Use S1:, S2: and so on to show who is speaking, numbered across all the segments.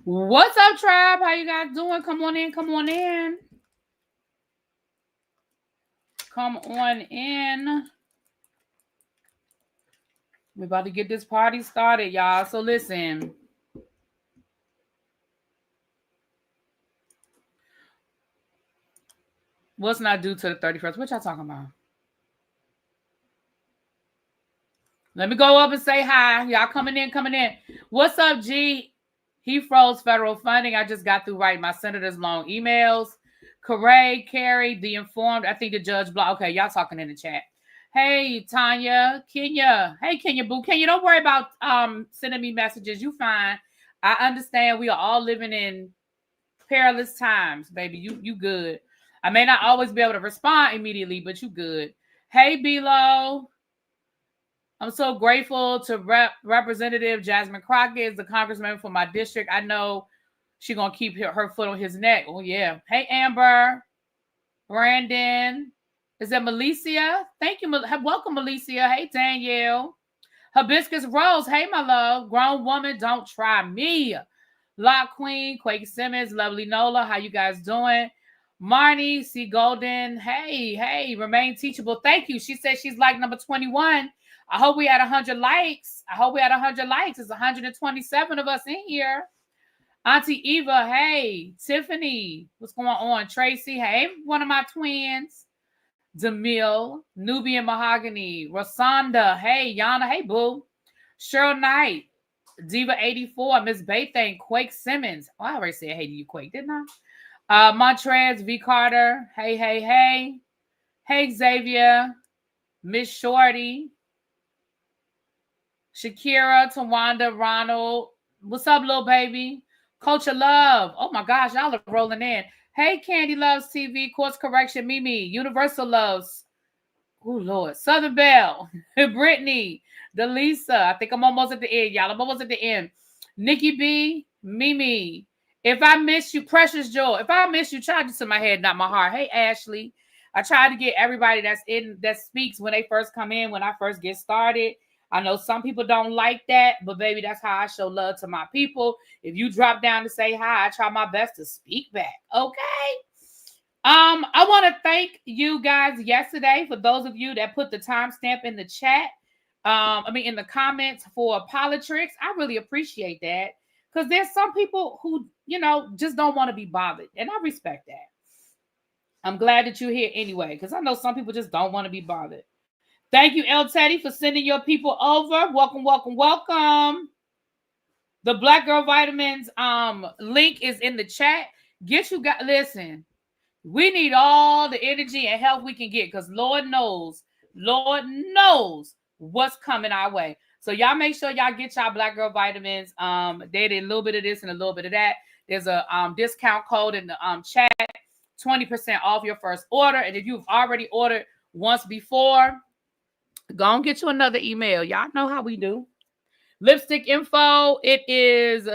S1: What's up, tribe? How you guys doing? Come on in. Come on in. Come on in. We're about to get this party started, y'all. So listen. What's not due to the 31st? What y'all talking about? Let me go up and say hi. Y'all coming in, coming in. What's up, G? He froze federal funding. I just got through writing my senator's long emails. Corray, Carrie, the informed. I think the judge blocked. Okay, y'all talking in the chat. Hey, Tanya, Kenya. Hey, Kenya, boo. Kenya, don't worry about sending me messages. You fine. I understand we are all living in perilous times, baby. You good. I may not always be able to respond immediately, but you good. Hey, Bilo. I'm so grateful to Representative Jasmine Crockett, the congressman for my district. I know she's going to keep her foot on his neck. Oh, yeah. Hey, Amber. Brandon. Is that Malicia? Thank you. Welcome, Malicia. Hey, Danielle. Hibiscus Rose. Hey, my love. Grown woman, don't try me. Lock Queen. Quake Simmons. Lovely Nola. How you guys doing? Marnie. C. Golden. Hey. Remain teachable. Thank you. She said she's like number 21. I hope we had 100 likes. It's 127 of us in here. Auntie Eva, hey. Tiffany, what's going on? Tracy, hey. One of my twins. Demille, Nubian Mahogany. Rosanda, hey. Yana, hey, boo. Cheryl Knight. Diva 84. Miss Baythane. Quake Simmons. Oh, I already said hey to you, Quake, didn't I? Montrez, V. Carter. Hey. Hey, Xavier. Miss Shorty. Shakira, Tawanda, Ronald. What's up, little baby? Coach of Love. Oh my gosh, y'all are rolling in. Hey, Candy Loves TV. Course Correction, Mimi. Universal Loves. Oh, Lord. Southern Belle. Brittany. Delisa. I think I'm almost at the end, y'all. I'm almost at the end. Nikki B. Mimi. If I miss you, Precious Joy. If I miss you, charge it to my head, not my heart. Hey, Ashley. I try to get everybody that speaks when they first come in, when I first get started. I know some people don't like that, but baby, that's how I show love to my people. If you drop down to say hi, I try my best to speak back. Okay. I want to thank you guys yesterday for those of you that put the timestamp in the chat. In the comments for Politriks. I really appreciate that because there's some people who, just don't want to be bothered, and I respect that. I'm glad that you're here anyway because I know some people just don't want to be bothered. Thank you, El Teddy, for sending your people over. Welcome. The Black Girl Vitamins link is in the chat. Listen, we need all the energy and help we can get because Lord knows what's coming our way. So y'all make sure y'all get y'all Black Girl Vitamins. They did a little bit of this and a little bit of that. There's a discount code in the chat, 20% off your first order. And if you've already ordered once before, go and get you another email. Y'all know how we do. Lipstick info. It is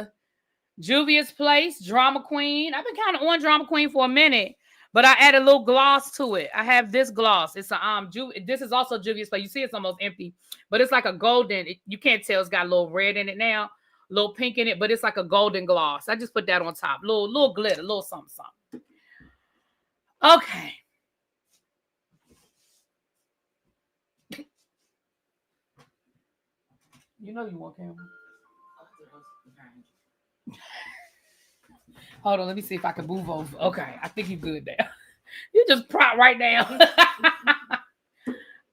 S1: Juvia's Place, Drama Queen. I've been kind of on Drama Queen for a minute, but I add a little gloss to it. I have this gloss. It's a this is also Juvia's Place. You see it's almost empty, but it's like a golden. You can't tell it's got a little red in it now, a little pink in it, but it's like a golden gloss. I just put that on top. Little glitter, little something. Okay. You know you want camera. Hold on, let me see if I can move over. Okay, I think you're good there. You just prop right down.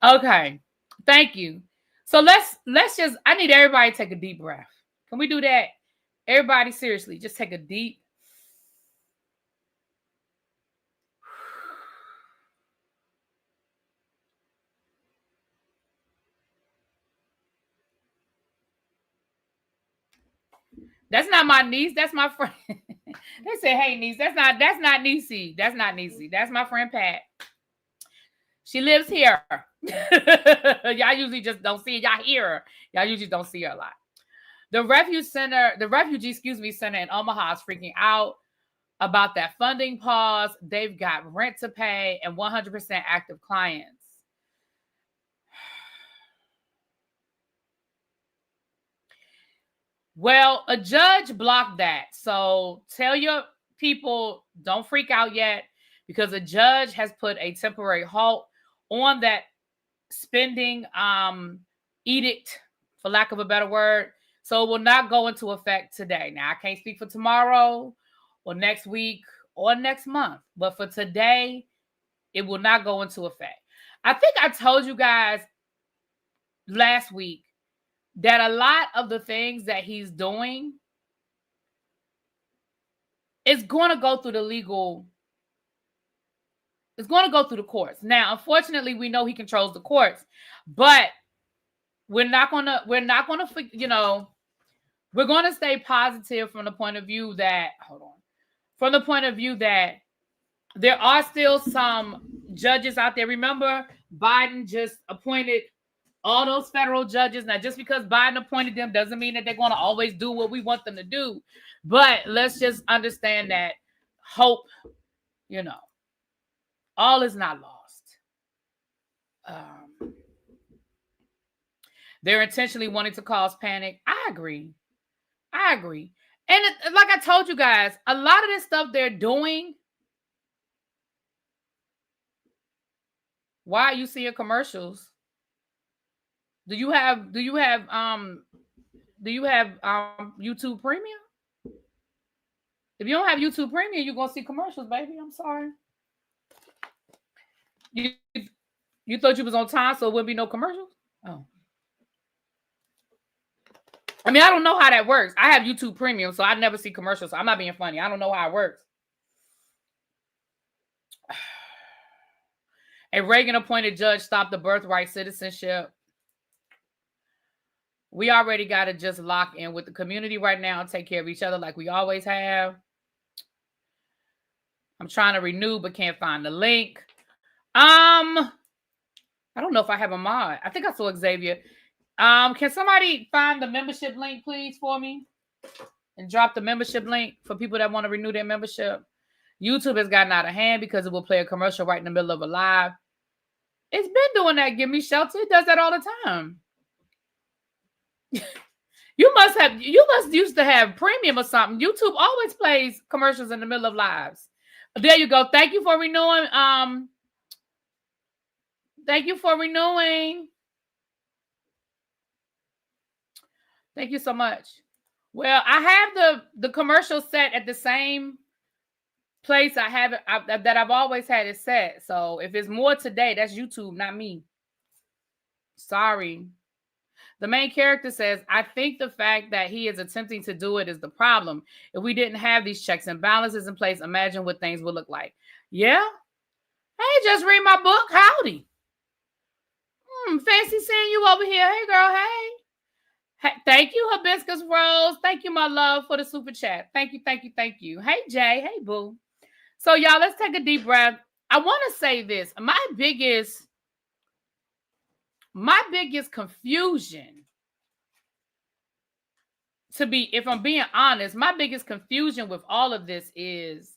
S1: Okay, thank you. So let's just. I need everybody to take a deep breath. Can we do that? Everybody, seriously, just take a deep. That's not my niece. That's my friend. They say, "Hey, niece." That's not Niecy. That's not Niecy. That's my friend Pat. She lives here. Y'all usually just don't see it. Y'all hear her. Y'all usually don't see her a lot. The refugee center in Omaha is freaking out about that funding pause. They've got rent to pay and 100% active clients. Well, a judge blocked that. So tell your people, don't freak out yet, because a judge has put a temporary halt on that spending edict, for lack of a better word. So it will not go into effect today. Now, I can't speak for tomorrow or next week or next month, but for today, it will not go into effect. I think I told you guys last week that a lot of the things that he's doing is going to go through the legal, it's going to go through the courts. Now, unfortunately, we know he controls the courts, but we're going to stay positive from the point of view that, there are still some judges out there. Remember, Biden just appointed all those federal judges. Now, just because Biden appointed them doesn't mean that they're going to always do what we want them to do. But let's just understand that hope, all is not lost. They're intentionally wanting to cause panic. I agree. And like I told you guys, a lot of this stuff they're doing. Why are you seeing commercials? Do you have YouTube Premium? If you don't have YouTube Premium, you're gonna see commercials, baby. I'm sorry. You thought you was on time, so it wouldn't be no commercials? Oh. I mean, I don't know how that works. I have YouTube Premium, so I never see commercials. So I'm not being funny. I don't know how it works. A Reagan-appointed judge stopped the birthright citizenship. We already got to just lock in with the community right now and take care of each other like we always have. I'm trying to renew, but can't find the link. I don't know if I have a mod. I think I saw Xavier. Can somebody find the membership link, please, for me? And drop the membership link for people that want to renew their membership. YouTube has gotten out of hand because it will play a commercial right in the middle of a live. It's been doing that. Give me shelter. It does that all the time. You must used to have premium or something. YouTube always plays commercials in the middle of lives. There you go. Thank you for renewing. Thank you for renewing. Thank you so much. Well, I have the commercial set at the same place I have it that I've always had it set. So if it's more today, that's YouTube, not me. Sorry. The main character says, I think the fact that he is attempting to do it is the problem. If we didn't have these checks and balances in place, imagine what things would look like. Yeah? Hey, just read my book. Howdy. Fancy seeing you over here. Hey, girl. Hey. Thank you, Hibiscus Rose. Thank you, my love, for the super chat. Thank you. Hey, Jay. Hey, boo. So, y'all, let's take a deep breath. I want to say this. My biggest confusion, if I'm being honest, my biggest confusion with all of this is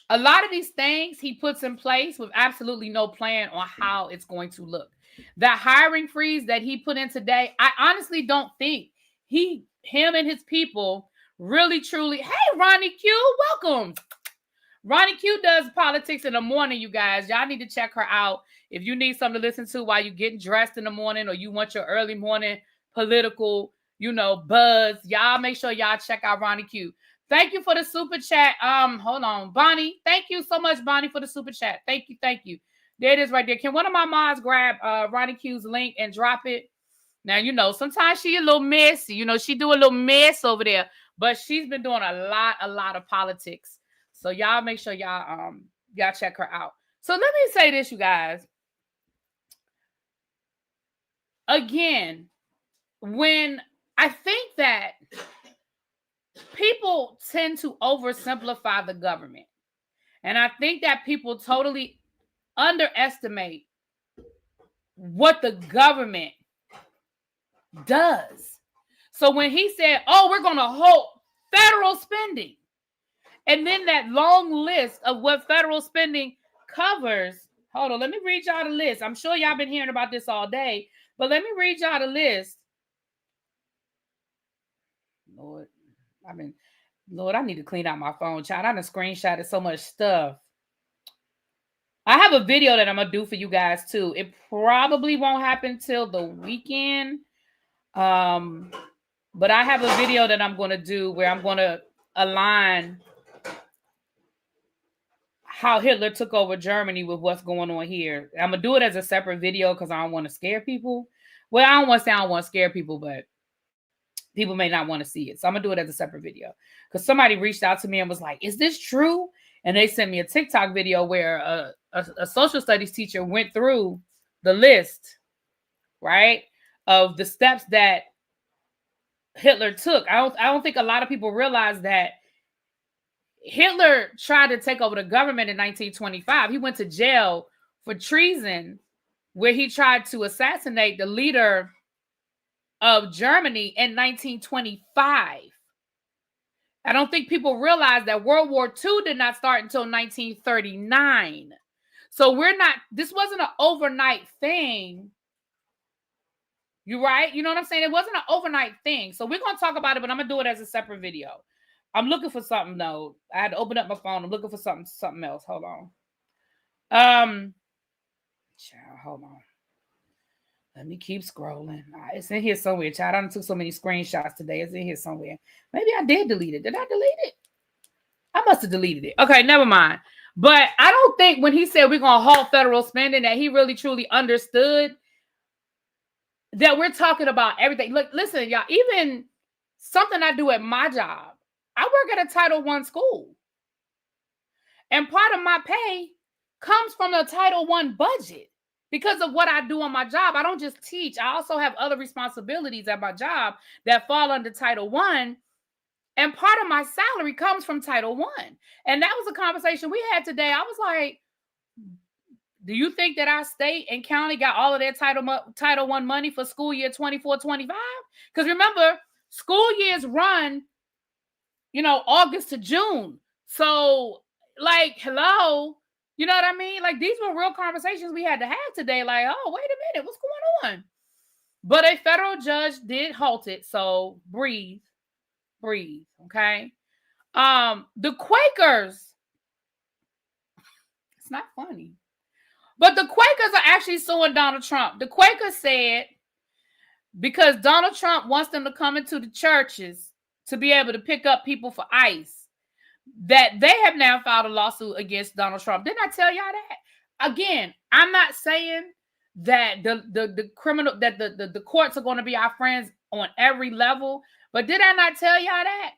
S1: a lot of these things he puts in place with absolutely no plan on how it's going to look. That hiring freeze that he put in today, I honestly don't think him and his people really, truly. Hey, Ronnie Q, welcome. Ronnie Q does politics in the morning, you guys. Y'all need to check her out. If you need something to listen to while you're getting dressed in the morning or you want your early morning political, buzz, y'all make sure y'all check out Ronnie Q. Thank you for the super chat. Hold on. Bonnie, thank you so much, Bonnie, for the super chat. Thank you. There it is right there. Can one of my moms grab Ronnie Q's link and drop it? Now, sometimes she a little messy. She do a little mess over there. But she's been doing a lot of politics. So y'all make sure y'all check her out. So let me say this, you guys. Again, when I think that people tend to oversimplify the government, and I think that people totally underestimate what the government does. So when he said, we're going to halt federal spending, and then that long list of what federal spending covers. Hold on, let me read y'all the list. I'm sure y'all been hearing about this all day, but let me read y'all the list Lord, Lord, I need to clean out my phone, child. I done screenshotted so much stuff. I have a video that I'm going to do for you guys, too. It probably won't happen till the weekend. But I have a video that I'm going to do where I'm going to align how Hitler took over Germany with what's going on here. I'm going to do it as a separate video because I don't want to scare people. Well, I don't want to say I don't want to scare people, but people may not want to see it. So I'm going to do it as a separate video. Because somebody reached out to me and was like, is this true? And they sent me a TikTok video where a social studies teacher went through the list, right, of the steps that Hitler took. I don't think a lot of people realize that Hitler tried to take over the government in 1925. He went to jail for treason, where he tried to assassinate the leader of Germany in 1925. I don't think people realize that World War II did not start until 1939. So this wasn't an overnight thing. You right? You know what I'm saying? It wasn't an overnight thing. So we're going to talk about it, but I'm going to do it as a separate video. I'm looking for something, though. I had to open up my phone. I'm looking for something else. Hold on. Child, hold on. Let me keep scrolling. It's in here somewhere, child. I done took so many screenshots today. It's in here somewhere. Maybe I did delete it. Did I delete it? I must have deleted it. Okay, never mind. But I don't think when he said we're going to halt federal spending that he really truly understood that we're talking about everything. Look, listen, y'all, even something I do at my job, I work at a Title I school. And part of my pay comes from the Title I budget because of what I do on my job. I don't just teach. I also have other responsibilities at my job that fall under Title I. And part of my salary comes from Title I. And that was a conversation we had today. I was like, do you think that our state and county got all of their Title I money for school year 24-25? Because remember, school years run, August to June. So, like, hello, you know what I mean? Like, these were real conversations we had to have today. Like, oh, wait a minute, what's going on? But a federal judge did halt it. So breathe, okay? The Quakers, it's not funny. But the Quakers are actually suing Donald Trump. The Quakers said because Donald Trump wants them to come into the churches to be able to pick up people for ICE, that they have now filed a lawsuit against Donald Trump. Didn't I tell y'all that? Again, I'm not saying that the criminal, that the courts are going to be our friends on every level, but did I not tell y'all that?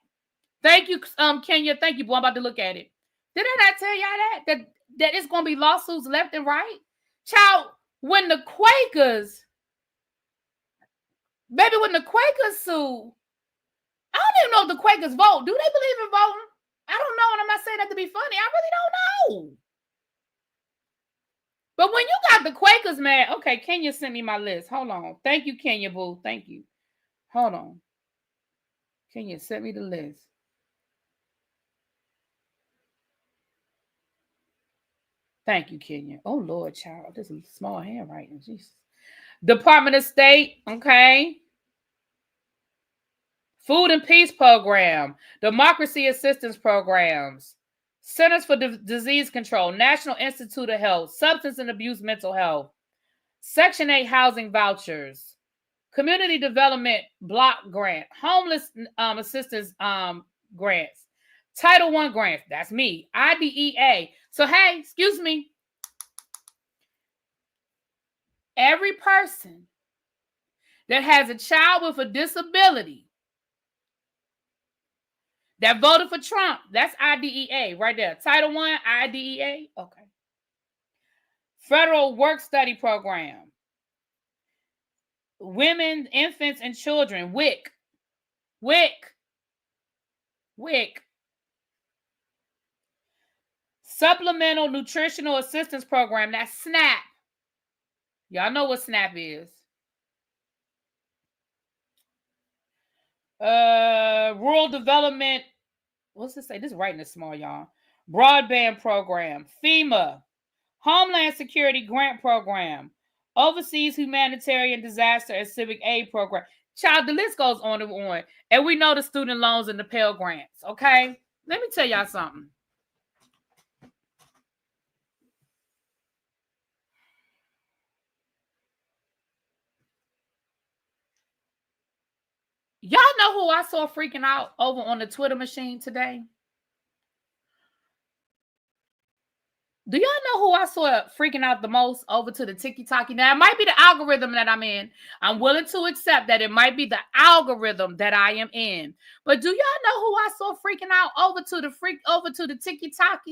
S1: Thank you, Kenya. Thank you, boy. I'm about to look at it. Did I not tell y'all that it's going to be lawsuits left and right? Child, when the Quakers sue, I don't even know if the Quakers vote. Do they believe in voting? I don't know, and I'm not saying that to be funny. I really don't know. But when you got the Quakers mad, okay, Kenya sent me my list. Hold on. Thank you, Kenya, boo. Thank you. Hold on. Kenya sent me the list. Thank you, Kenya. Oh, Lord, child. This is small handwriting. Jesus. Department of State, okay. Food and Peace Program, Democracy Assistance Programs, Centers for Disease Control, National Institute of Health, Substance and Abuse Mental Health, Section 8 Housing Vouchers, Community Development Block Grant, Homeless Assistance Grants, Title I grants, that's me, IDEA. So, hey, excuse me. Every person that has a child with a disability that voted for Trump, that's IDEA right there. Title I, IDEA. Okay. Federal Work Study Program. Women, Infants, and Children, WIC. Supplemental Nutritional Assistance Program, that's SNAP. Y'all know what SNAP is. Rural Development, what's this say? This writing is small, y'all. Broadband Program, FEMA, Homeland Security Grant Program, overseas humanitarian disaster and civic aid program. Child, the list goes on and on. And we know the student loans and the Pell Grants, okay? Let me tell y'all something. Y'all know who I saw freaking out over on the Twitter machine today? Do y'all know who I saw freaking out the most over to the TikTok? Now, it might be the algorithm that I'm in. I'm willing to accept that it might be the algorithm that I am in. But do y'all know who I saw freaking out over to the TikTok?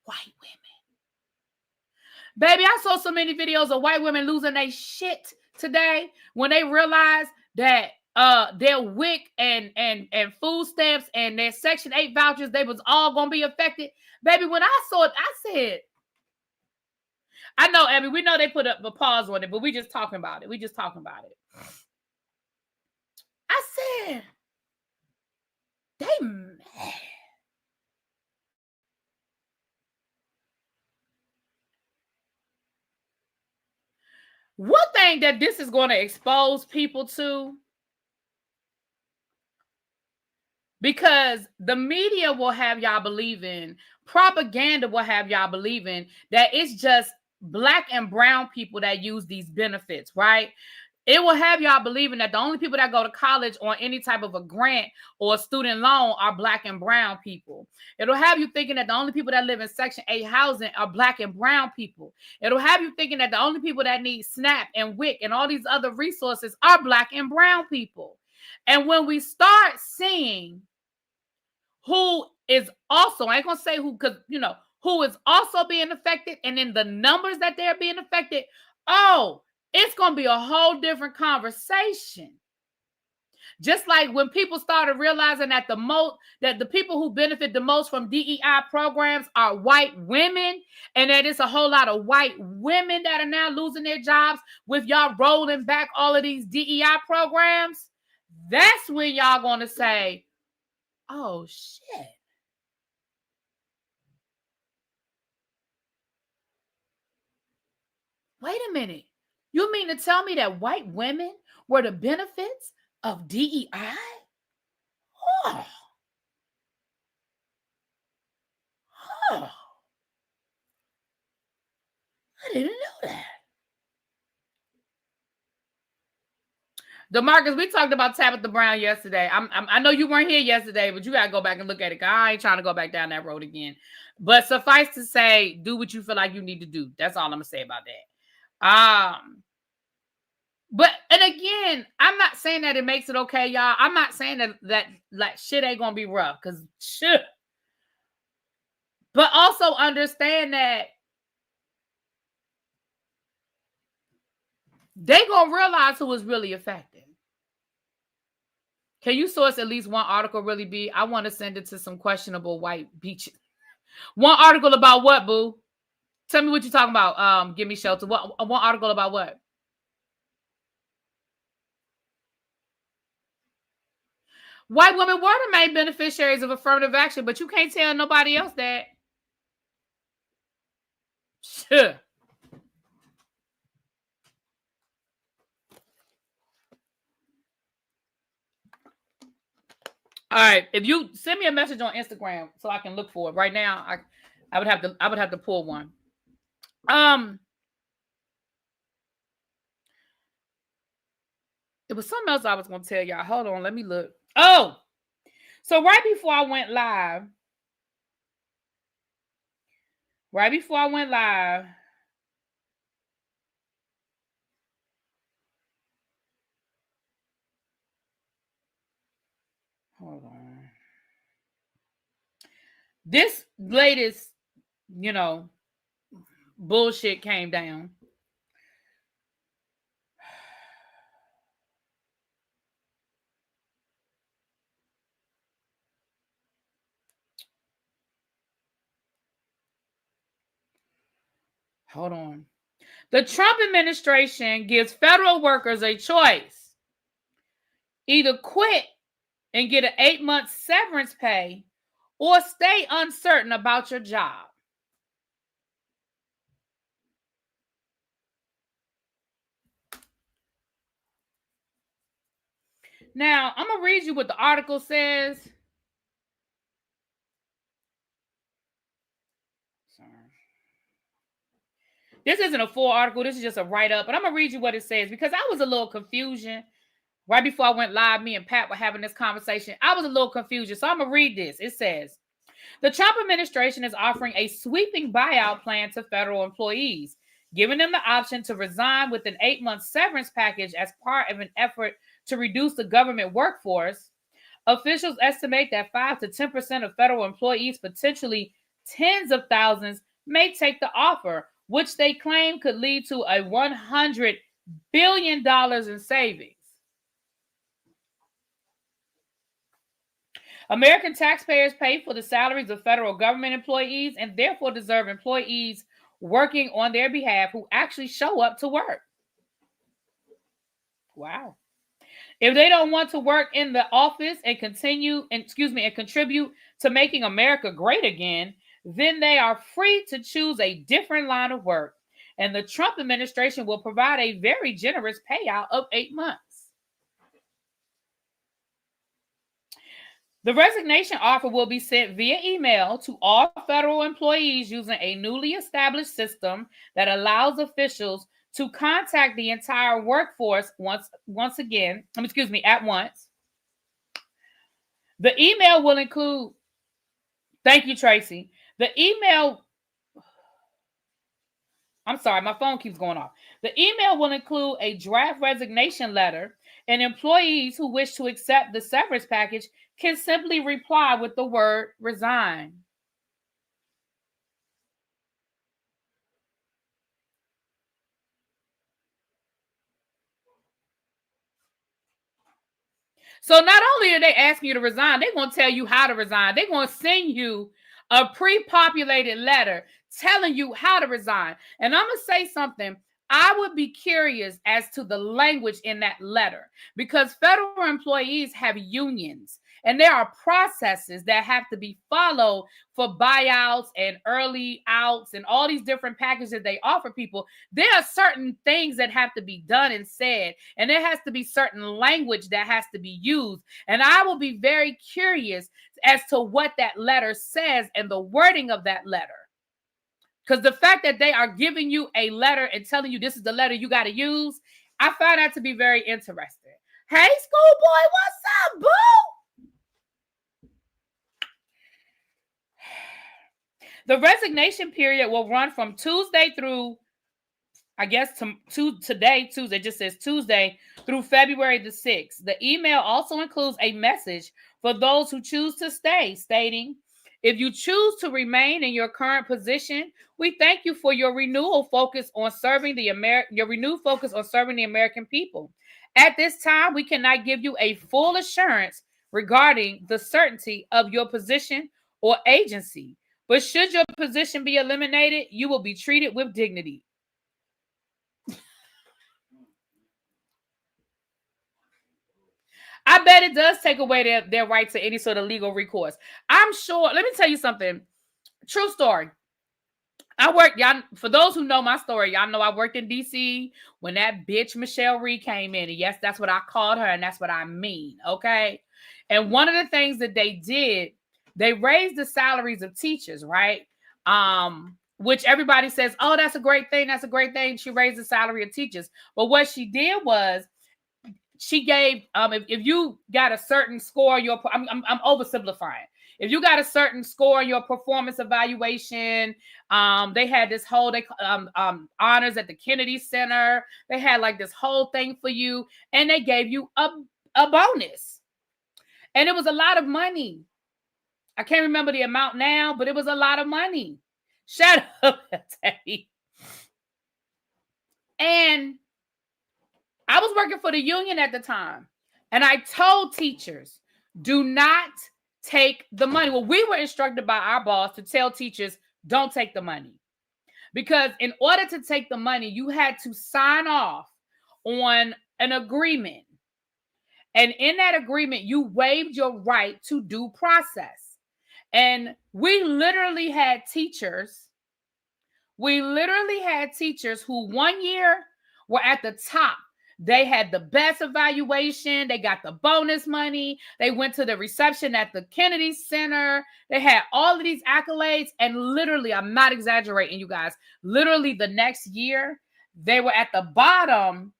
S1: White women. Baby, I saw so many videos of white women losing their shit today when they realized that their WIC and food stamps and their Section 8 vouchers, they was all gonna be affected. Baby, when I saw it, I said, I know, Abby, we know they put up a pause on it, but we just talking about it. I said, they mad. One thing that this is going to expose people to, because the media will have y'all believing, propaganda will have y'all believing that it's just Black and brown people that use these benefits, right? It will have y'all believing that the only people that go to college on any type of a grant or a student loan are Black and brown people. It'll have you thinking that the only people that live in Section 8 housing are Black and brown people. It'll have you thinking that the only people that need SNAP and WIC and all these other resources are Black and brown people. And when we start seeing who is also, I ain't gonna say who, because who is also being affected, and in the numbers that they're being affected, it's gonna be a whole different conversation. Just like when people started realizing that the people who benefit the most from DEI programs are white women, and that it's a whole lot of white women that are now losing their jobs with y'all rolling back all of these DEI programs. That's when y'all gonna say, oh shit. Wait a minute. You mean to tell me that white women were the benefits of DEI? Oh. I didn't know that. DeMarcus, we talked about Tabitha Brown yesterday. I know you weren't here yesterday, but you got to go back and look at it. I ain't trying to go back down that road again. But suffice to say, do what you feel like you need to do. That's all I'm going to say about that. But, and again, I'm not saying that it makes it okay, y'all. I'm not saying that like shit ain't going to be rough, because shit. But also understand that they going to realize who is really affected. Can you source at least one article, Really B? I want to send it to some questionable white beaches. One article about what, boo? Tell me what you're talking about. Give me shelter. One article about what? White women were the main beneficiaries of affirmative action, but you can't tell nobody else that. Sure. All right. If you send me a message on Instagram so I can look for it right now, I would have to pull one. It was something else I was going to tell y'all. Hold on. Let me look. Oh, so right before I went live. Hold on. This latest, bullshit came down. Hold on. The Trump administration gives federal workers a choice. Either quit and get an 8-month severance pay or stay uncertain about your job. Now, I'm going to read you what the article says. Sorry. This isn't a full article. This is just a write-up. But I'm going to read you what it says because I was a little confusion. Right before I went live, me and Pat were having this conversation. I was a little confused. So I'm going to read this. It says, the Trump administration is offering a sweeping buyout plan to federal employees, giving them the option to resign with an 8-month severance package as part of an effort to reduce the government workforce. Officials estimate that 5 to 10% of federal employees, potentially tens of thousands, may take the offer, which they claim could lead to a $100 billion in savings. American taxpayers pay for the salaries of federal government employees and therefore deserve employees working on their behalf who actually show up to work. Wow. If they don't want to work in the office and contribute to making America great again, then they are free to choose a different line of work. And the Trump administration will provide a very generous payout of 8 months. The resignation offer will be sent via email to all federal employees using a newly established system that allows officials to contact the entire workforce at once. The email will include, thank you, Tracy. I'm sorry, my phone keeps going off. The email will include a draft resignation letter, and employees who wish to accept the severance package can simply reply with the word resign. So not only are they asking you to resign, they're going to tell you how to resign. They're going to send you a pre-populated letter telling you how to resign. And I'm going to say something. I would be curious as to the language in that letter because federal employees have unions and there are processes that have to be followed for buyouts and early outs and all these different packages they offer people. There are certain things that have to be done and said, and there has to be certain language that has to be used. And I will be very curious as to what that letter says and the wording of that letter. Because the fact that they are giving you a letter and telling you this is the letter you got to use, I find that to be very interesting. Hey, schoolboy, what's up, boo? The resignation period will run from Tuesday through, I guess, today, Tuesday, it just says Tuesday through February the 6th. The email also includes a message for those who choose to stay, stating, if you choose to remain in your current position, we thank you for your renewed focus on serving the American people. At this time, we cannot give you a full assurance regarding the certainty of your position or agency. But should your position be eliminated, you will be treated with dignity. I bet it does take away their right to any sort of legal recourse. I'm sure. Let me tell you something. True story. Y'all, for those who know my story, y'all know I worked in D.C. when that bitch Michelle Reed came in. And yes, that's what I called her, and that's what I mean, okay? And one of the things that they did, they raised the salaries of teachers, right? Which everybody says, oh, that's a great thing. That's a great thing. She raised the salary of teachers. But what she did was, she gave if you got a certain score, I'm oversimplifying. If you got a certain score in your performance evaluation, they had this whole honors at the Kennedy Center. They had like this whole thing for you, and they gave you a bonus, and it was a lot of money. I can't remember the amount now, but it was a lot of money. Shut up, Teddy. And I was working for the union at the time, and I told teachers, do not take the money. Well, we were instructed by our boss to tell teachers, don't take the money. Because in order to take the money, you had to sign off on an agreement. And in that agreement, you waived your right to due process. And we literally had teachers who 1 year were at the top. They had the best evaluation. They got the bonus money. They went to the reception at the Kennedy Center. They had all of these accolades. And literally, I'm not exaggerating, you guys. Literally the next year, they were at the bottom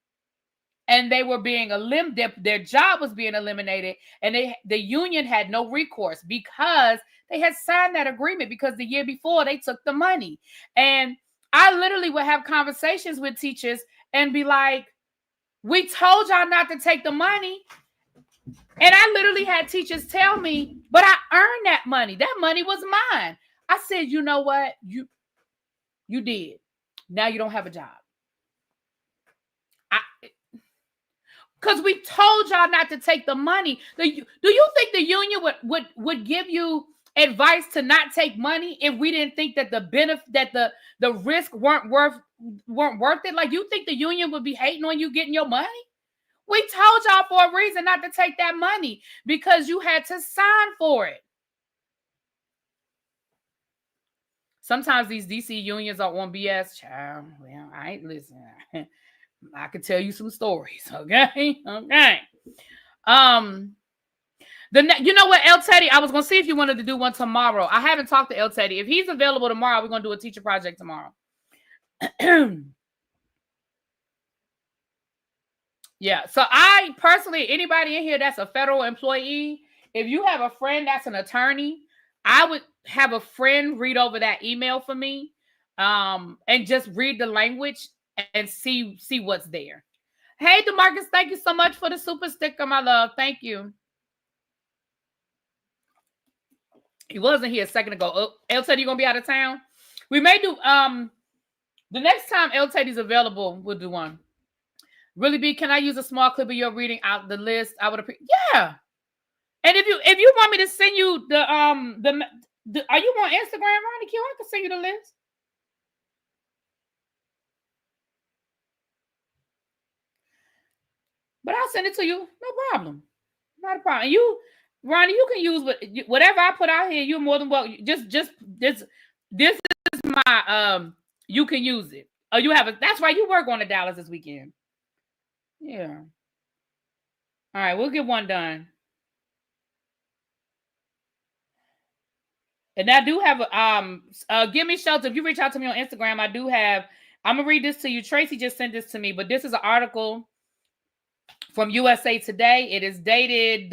S1: and they were being eliminated. Their job was being eliminated. And the union had no recourse because they had signed that agreement, because the year before they took the money. And I literally would have conversations with teachers and be like, we told y'all not to take the money. And I literally had teachers tell me, but I earned that money. That money was mine. I said, you know what? You did. Now you don't have a job. Because we told y'all not to take the money. Do you think the union would give you advice to not take money if we didn't think that the benefit, that the risk weren't worth it? Like, you think the union would be hating on you getting your money? We told y'all for a reason not to take that money, because you had to sign for it. Sometimes these DC unions are on BS, child. Well, I ain't listening. I could tell you some stories, okay? Okay. You know what, El Teddy, I was going to see if you wanted to do one tomorrow. I haven't talked to El Teddy. If he's available tomorrow, we're going to do a teacher project tomorrow. Yeah. So I personally, anybody in here that's a federal employee, if you have a friend that's an attorney, I would have a friend read over that email for me, and just read the language and see what's there. Hey, DeMarcus, thank you so much for the super sticker, my love. Thank you. He wasn't here a second ago. Oh, El Teddy, you gonna be out of town? We may do the next time El Teddy's available, we'll do one. Really, B, can I use a small clip of your reading out the list? I would appreciate. Yeah. And if you want me to send you the are you on Instagram, Ronnie Q? I can send you the list. But I'll send it to you. No problem. Not a problem. You, Ronnie, you can use whatever I put out here. You're more than welcome. Just this is my you can use it. Oh, you have it. That's right. You work on the Dallas this weekend. Yeah. All right, we'll get one done. And I do have give me shelter. If you reach out to me on Instagram, I do have. I'm gonna read this to you. Tracy just sent this to me, but this is an article from USA Today. It is dated.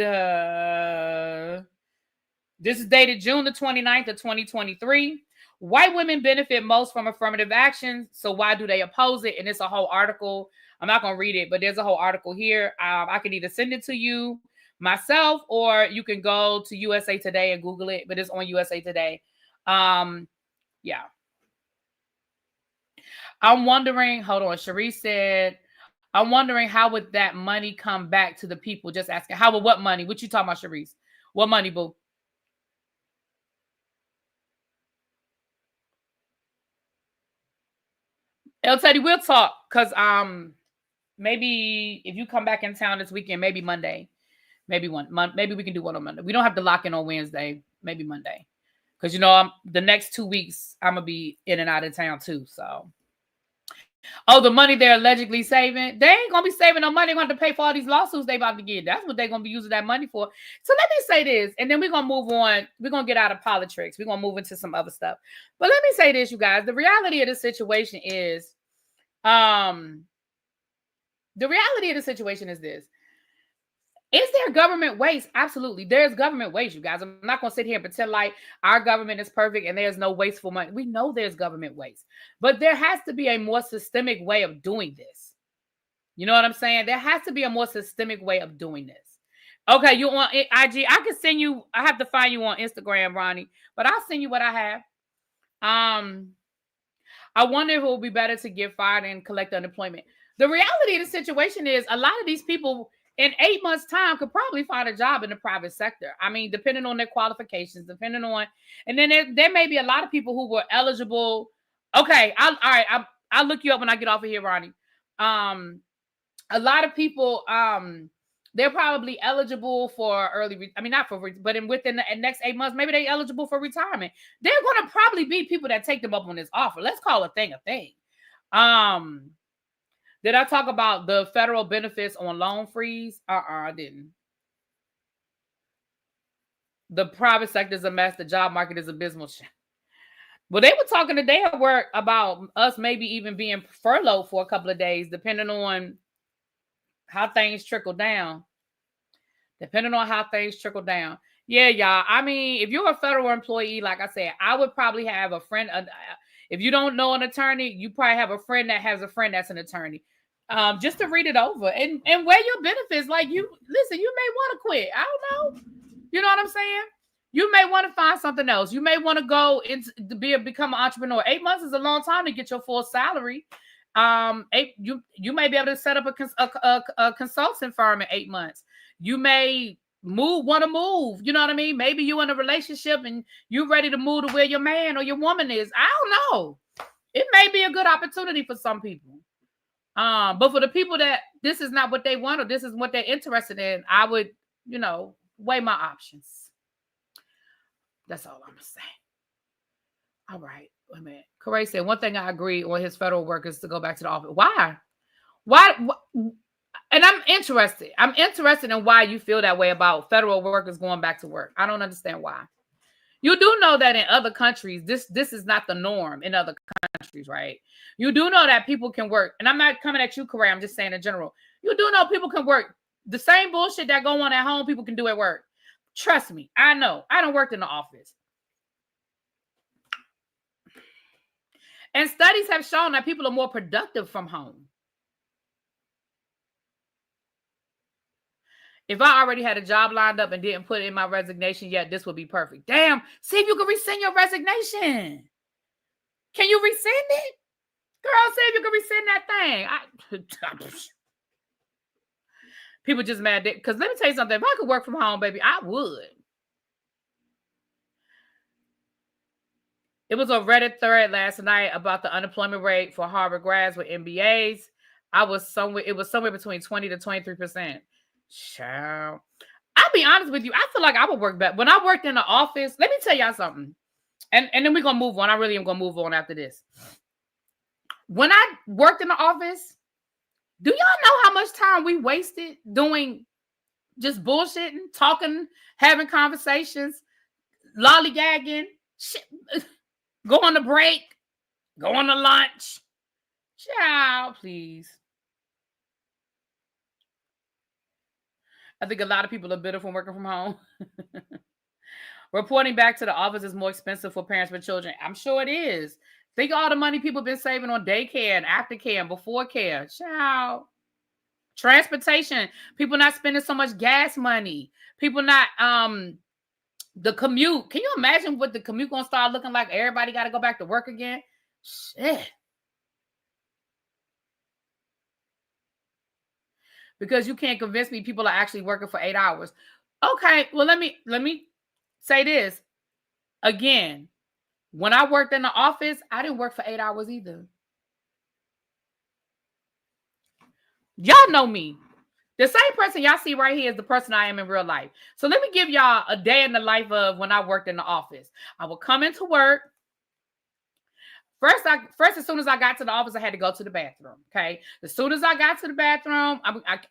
S1: This is dated June the 29th of 2023. White women benefit most from affirmative action, so why do they oppose it? And it's a whole article. I'm not going to read it, but there's a whole article here. I can either send it to you myself, or you can go to USA Today and Google it, but it's on USA Today. Yeah. I'm wondering, hold on, Cherie said, I'm wondering how would that money come back to the people? Just asking, what money? What you talking about, Cherise? What money, boo? El Teddy, we'll talk, because maybe if you come back in town this weekend, maybe Monday, maybe we can do one on Monday. We don't have to lock in on Wednesday, maybe Monday, because the next 2 weeks I'm gonna be in and out of town too. So, the money they're allegedly saving, they ain't gonna be saving no money. They're gonna have to pay for all these lawsuits they about to get. That's what they're gonna be using that money for. So let me say this, and then we're gonna move on. We're gonna get out of Politriks. We're gonna move into some other stuff. But let me say this, you guys. The reality of the situation is, this. Is there government waste? Absolutely. There's government waste, you guys. I'm not going to sit here and pretend like our government is perfect and there's no wasteful money. We know there's government waste, but there has to be a more systemic way of doing this. You know what I'm saying? There has to be a more systemic way of doing this. Okay, you on IG? I can send you. I have to find you on Instagram, Ronnie, but I'll send you what I have. I wonder if it would be better to get fired and collect unemployment. The reality of the situation is a lot of these people in 8 months' time could probably find a job in the private sector. I mean, depending on their qualifications, and then there may be a lot of people who were eligible. Okay, I'll look you up when I get off of here, Ronnie. A lot of people, they're probably eligible for within the next 8 months, maybe they're eligible for retirement. They're going to probably be people that take them up on this offer. Let's call a thing a thing. Did I talk about the federal benefits on loan freeze? I didn't. The private sector is a mess. The job market is abysmal. Well, they were talking today at work about us maybe even being furloughed for a couple of days, depending on how things trickle down. Yeah, y'all. I mean, if you're a federal employee, like I said, I would probably have a friend. If you don't know an attorney, you probably have a friend that has a friend that's an attorney. Just to read it over and weigh your benefits. Like, you listen, you may want to quit. I don't know. You know what I'm saying? You may want to find something else. You may want to go into become an entrepreneur. 8 months is a long time to get your full salary. You may be able to set up a consulting firm in 8 months. You may want to move. You know what I mean? Maybe you in a relationship and you're ready to move to where your man or your woman is. I don't know. It may be a good opportunity for some people. But for the people that this is not what they want or this is what they're interested in, I would, weigh my options. That's all I'm gonna say. All right. Wait a minute. Corey said one thing I agree on his federal work is to go back to the office. Why? And I'm interested. I'm interested in why you feel that way about federal workers going back to work. I don't understand why. You do know that in other countries, this is not the norm in other countries, right? You do know that people can work. And I'm not coming at you, Corey. I'm just saying in general. You do know people can work. The same bullshit that go on at home, people can do at work. Trust me. I know. I done worked in the office. And studies have shown that people are more productive from home. If I already had a job lined up and didn't put in my resignation yet, this would be perfect. Damn. See if you can rescind your resignation. Can you rescind it? Girl, see if you can rescind that thing. People just mad because let me tell you something. If I could work from home, baby, I would. It was a Reddit thread last night about the unemployment rate for Harvard grads with MBAs. It was somewhere between 20 to 23%. Child. I'll be honest with you. I feel like I would work better. When I worked in the office, let me tell y'all something. And then we're going to move on. I really am going to move on after this. When I worked in the office, do y'all know how much time we wasted doing just bullshitting, talking, having conversations, lollygagging, shit, going to break, going to lunch? Child, please. I think a lot of people are bitter from working from home. Reporting back to the office is more expensive for parents with children. I'm sure it is. Think of all the money people have been saving on daycare and aftercare and before care. Child. Transportation. People not spending so much gas money. People not, the commute. Can you imagine what the commute going to start looking like? Everybody got to go back to work again. Shit. Because you can't convince me people are actually working for 8 hours. Okay, well, let me say this. Again, when I worked in the office, I didn't work for 8 hours either. Y'all know me. The same person y'all see right here is the person I am in real life. So let me give y'all a day in the life of when I worked in the office. I would come into work. First, as soon as I got to the office, I had to go to the bathroom, okay? As soon as I got to the bathroom,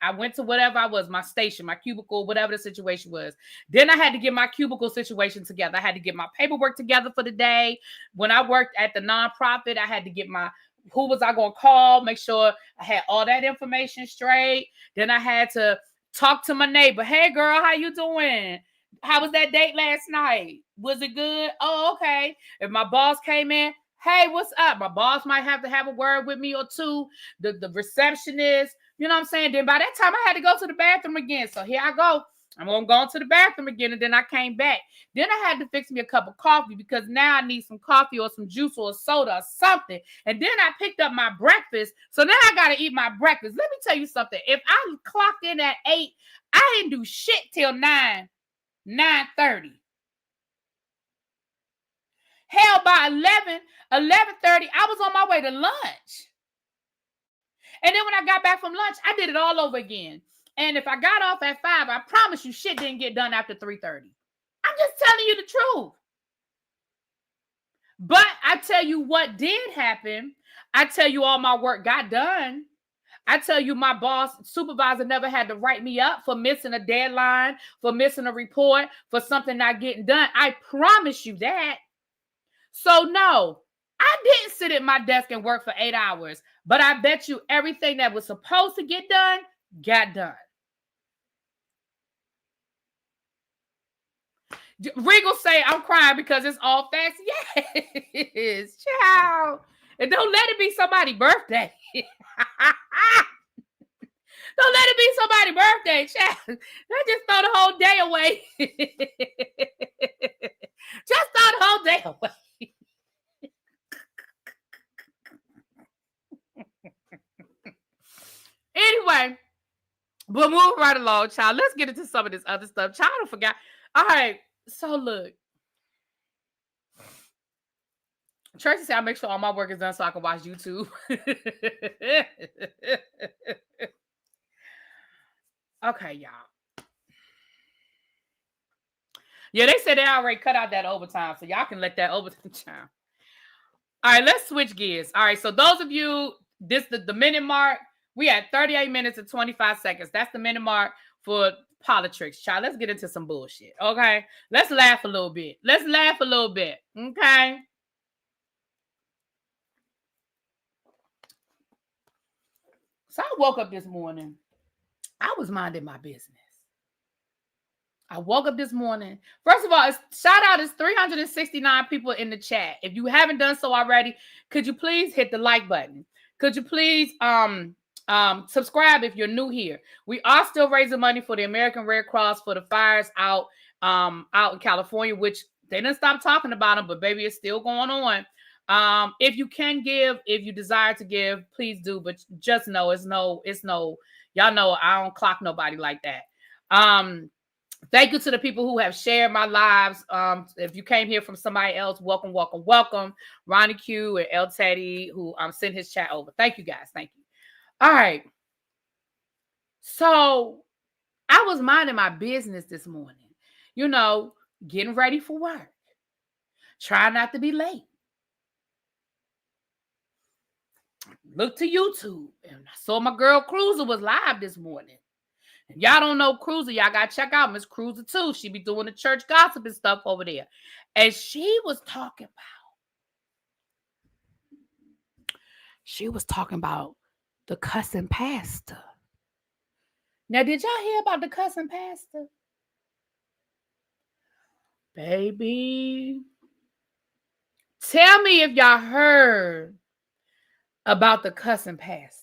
S1: I went to whatever I was, my station, my cubicle, whatever the situation was. Then I had to get my cubicle situation together. I had to get my paperwork together for the day. When I worked at the nonprofit, I had to get who was I going to call, make sure I had all that information straight. Then I had to talk to my neighbor. Hey, girl, how you doing? How was that date last night? Was it good? Oh, okay. If my boss came in, hey, what's up? My boss might have to have a word with me or two. The receptionist, you know what I'm saying? Then by that time, I had to go to the bathroom again. So here I go. I'm going to go to the bathroom again, and then I came back. Then I had to fix me a cup of coffee because now I need some coffee or some juice or a soda or something. And then I picked up my breakfast. So now I got to eat my breakfast. Let me tell you something. If I clocked in at 8, I didn't do shit till 9:30. Hell, by 11:30, I was on my way to lunch. And then when I got back from lunch, I did it all over again. And if I got off at 5, I promise you shit didn't get done after 3:30. I'm just telling you the truth. But I tell you what did happen. I tell you all my work got done. I tell you, my boss, supervisor never had to write me up for missing a deadline, for missing a report, for something not getting done. I promise you that. So no, I didn't sit at my desk and work for 8 hours, but I bet you everything that was supposed to get done, got done. Regal say I'm crying because it's all facts. Yes, child. And don't let it be somebody's birthday. Don't let it be somebody's birthday, child. They just throw the whole day away. Just throw the whole day away. Anyway, but moving right along, child. Let's get into some of this other stuff. Child, I forgot. All right. So look. Tracy said, I'll make sure all my work is done so I can watch YouTube. Okay, y'all. Yeah, they said they already cut out that overtime, so y'all can let that overtime chime. All right, let's switch gears. All right, so those of you, this the minute mark. We had 38 minutes and 25 seconds. That's the minute mark for Politriks, child. Let's get into some bullshit, okay? Let's laugh a little bit. Let's laugh a little bit, okay? So I woke up this morning. I was minding my business. I woke up this morning. First of all, shout out, it's 369 people in the chat. If you haven't done so already, could you please hit the like button? Could you please subscribe if you're new here? We are still raising money for the American Red Cross for the fires out in California, which they didn't stop talking about them, but baby, it's still going on. If you can give, if you desire to give, please do. But just know it's no, y'all know I don't clock nobody like that. Thank you to the people who have shared my lives. If you came here from somebody else, welcome, welcome, welcome. Ronnie Q and El Teddy, who sent his chat over. Thank you guys. Thank you. All right. So I was minding my business this morning, you know, getting ready for work. Trying not to be late. Look to YouTube, and I saw my girl Cruiser was live this morning. And y'all don't know Cruiser, y'all gotta check out Miss Cruiser too. She be doing the church gossip and stuff over there. And she was talking about the cussing pastor. Now, did y'all hear about the cussing pastor? Baby, tell me if y'all heard about the cussing pastor.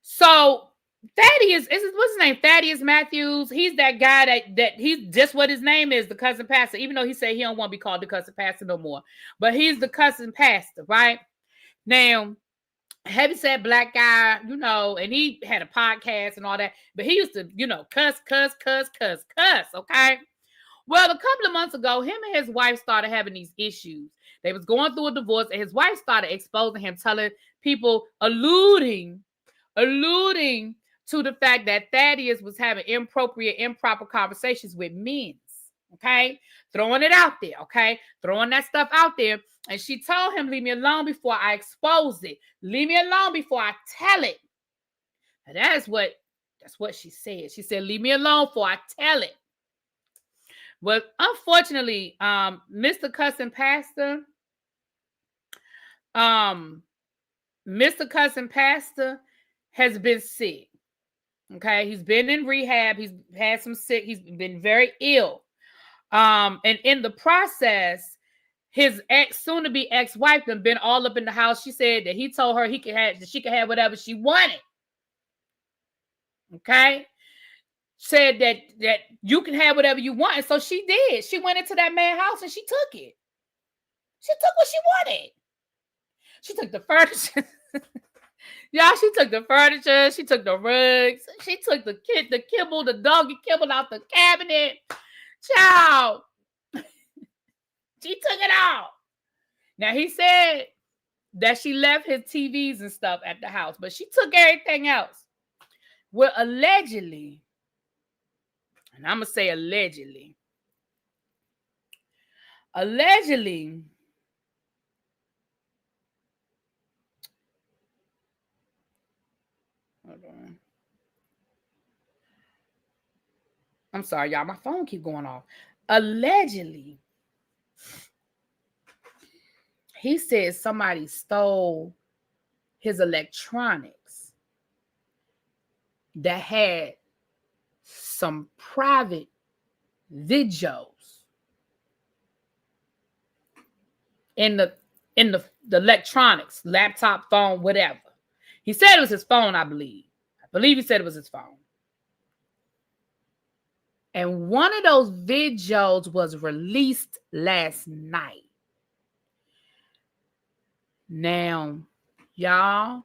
S1: So Thaddeus, what's his name? Thaddeus Matthews. He's that guy that he's just what his name is, the cussing pastor, even though he said he don't want to be called the cussing pastor no more. But he's the cussing pastor, right? Now, heavyset black guy, you know, and he had a podcast and all that, but he used to, you know, cuss, okay? Well, a couple of months ago, him and his wife started having these issues. They was going through a divorce, and his wife started exposing him, telling people, alluding to the fact that Thaddeus was having improper conversations with men, okay? Throwing it out there, okay? Throwing that stuff out there. And she told him, leave me alone before I expose it. Leave me alone before I tell it. And that's what she said. She said, leave me alone before I tell it. Well, unfortunately, Mr. Cussing Pastor, has been sick. Okay, he's been in rehab. He's had some sick. He's been very ill. And in the process, his soon-to-be ex-wife done been all up in the house. She said that he told her she could have whatever she wanted. Okay, said that you can have whatever you want, and so she did. She went into that man's house and she took it. She took what she wanted. She took the furniture. Y'all, she took the furniture. She took the rugs. She took the kibble, the doggy kibble out the cabinet. Child. She took it all. Now, he said that she left his TVs and stuff at the house, but she took everything else. Well, allegedly, and I'm going to say allegedly, I'm sorry, y'all. My phone keep going off. Allegedly, he said somebody stole his electronics that had some private videos in the electronics, laptop, phone, whatever. He said it was his phone, I believe. I believe he said it was his phone. And one of those videos was released last night. Now, y'all,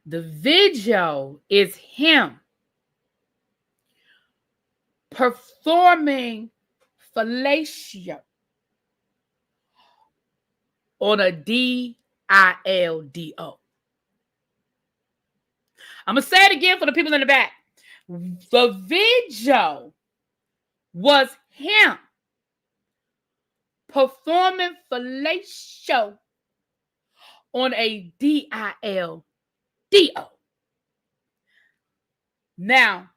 S1: the video is him performing fellatio on a dildo. I'm going to say it again for the people in the back. The video was him performing fellatio on a dildo. Now,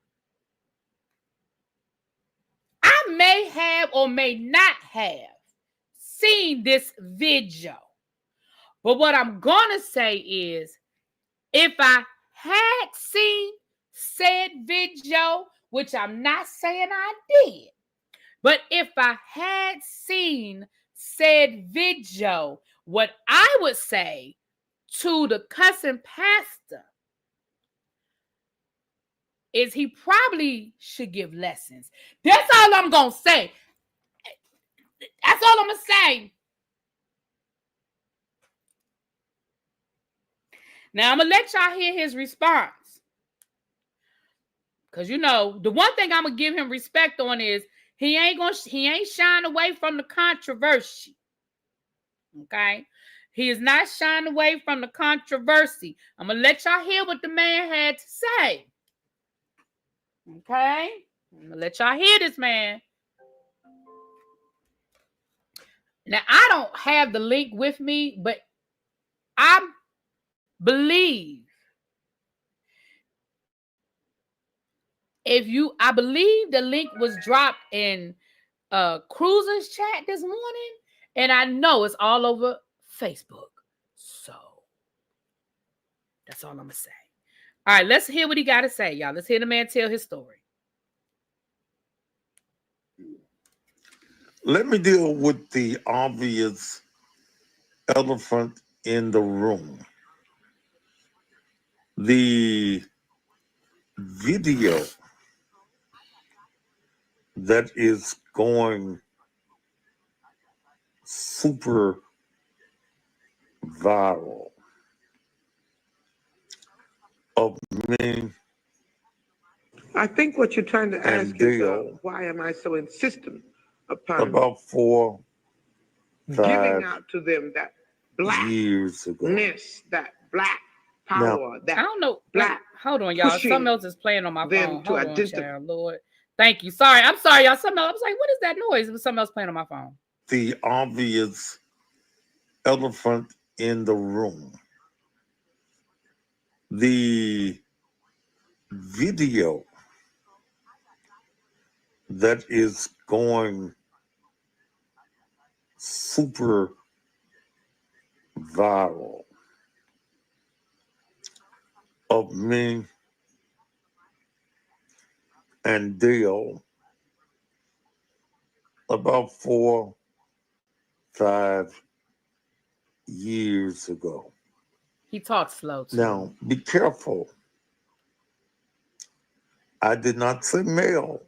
S1: I may have or may not have seen this video, but what I'm going to say is, if I had seen said video, which I'm not saying I did, but if I had seen said video, what I would say to the cussing pastor is he probably should give lessons. That's all I'm going to say. That's all I'm going to say. Now, I'm going to let y'all hear his response. Because, you know, the one thing I'm going to give him respect on is he ain't shying away from the controversy. Okay? He is not shying away from the controversy. I'm going to let y'all hear what the man had to say. Okay? I'm going to let y'all hear this man. Now, I don't have the link with me, but I believe I believe the link was dropped in Cruiser's chat this morning, and I know it's all over Facebook. So that's all I'm gonna say. All right, let's hear what he got to say, y'all. Let's hear the man tell his story.
S2: Let me deal with the obvious elephant in the room. The video that is going super viral of me.
S3: I think what you're trying to ask is why am I so insistent upon
S2: about 4, 5
S3: giving out to them that
S2: years ago,
S3: that black power, that
S1: I don't know.
S3: Black.
S1: Hold on, y'all.
S3: pushing
S1: Something else is playing on my
S3: them
S1: phone.
S3: to
S1: Hold on,
S3: identify-
S1: child, Lord. Thank you. Sorry. I'm sorry, y'all. Something else. I was like, what is that noise? It was something else playing on my phone.
S2: The obvious elephant in the room. The video that is going super viral of me and Dale about 4, 5 years ago.
S1: He talks slow too.
S2: Now, be careful. I did not say male.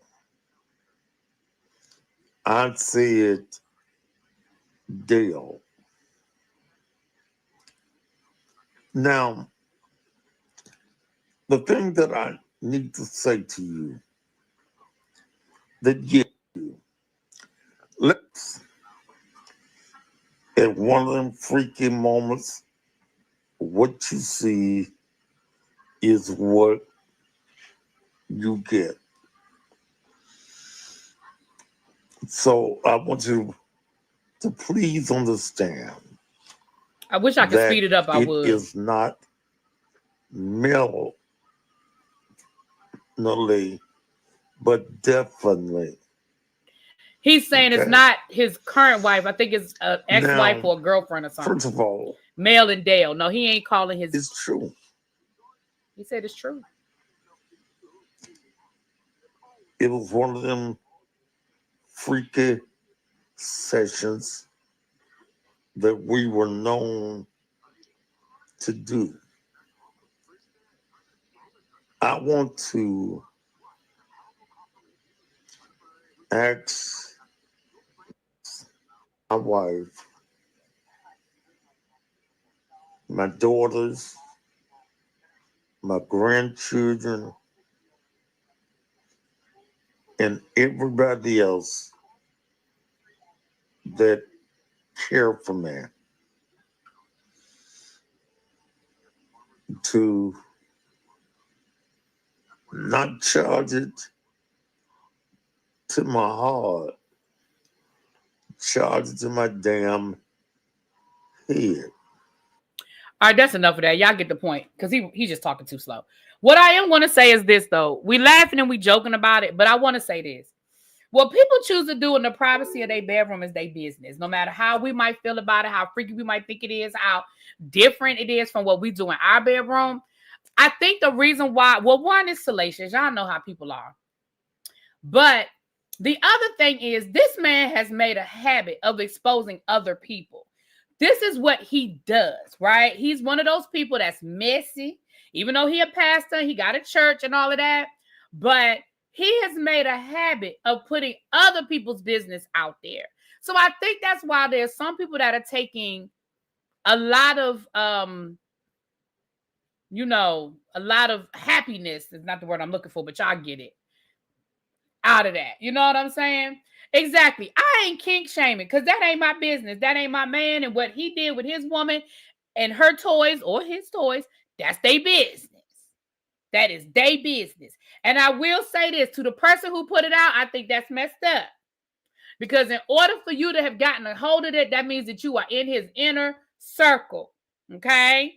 S2: I said Dale. Now, the thing that I need to say to you, that let's, at one of them freaky moments, what you see is what you get. So I want you to please understand.
S1: I wish I could speed it up. I would.
S2: It is not male, but definitely.
S1: He's saying it's not his current wife. I think it's an ex-wife or a girlfriend or something.
S2: First of all,
S1: Mel and Dale. No, he ain't calling his.
S2: It's true.
S1: He said it's true.
S2: It was one of them freaky sessions that we were known to do. I want to ask my wife, my daughters, my grandchildren, and everybody else that care for me to not charge it to my heart, charge it to my damn head.
S1: All right, that's enough of that. Y'all get the point, because he's just talking too slow. What I am going to say is this, though. We laughing and we joking about it, but I want to say this. What people choose to do in the privacy of their bedroom is their business. No matter how we might feel about it, how freaky we might think it is, how different it is from what we do in our bedroom. I think the reason why, well, one is salacious. Y'all know how people are. But the other thing is this man has made a habit of exposing other people. This is what he does, right? He's one of those people that's messy. Even though he a pastor, he got a church and all of that. But he has made a habit of putting other people's business out there. So I think that's why there's some people that are taking a lot of, a lot of happiness is not the word I'm looking for, but y'all get it out of that. You know what I'm saying? Exactly. I ain't kink shaming because that ain't my business. That ain't my man. And what he did with his woman and her toys or his toys, that's their business. That is their business. And I will say this to the person who put it out, I think that's messed up. Because in order for you to have gotten a hold of it, that means that you are in his inner circle. Okay?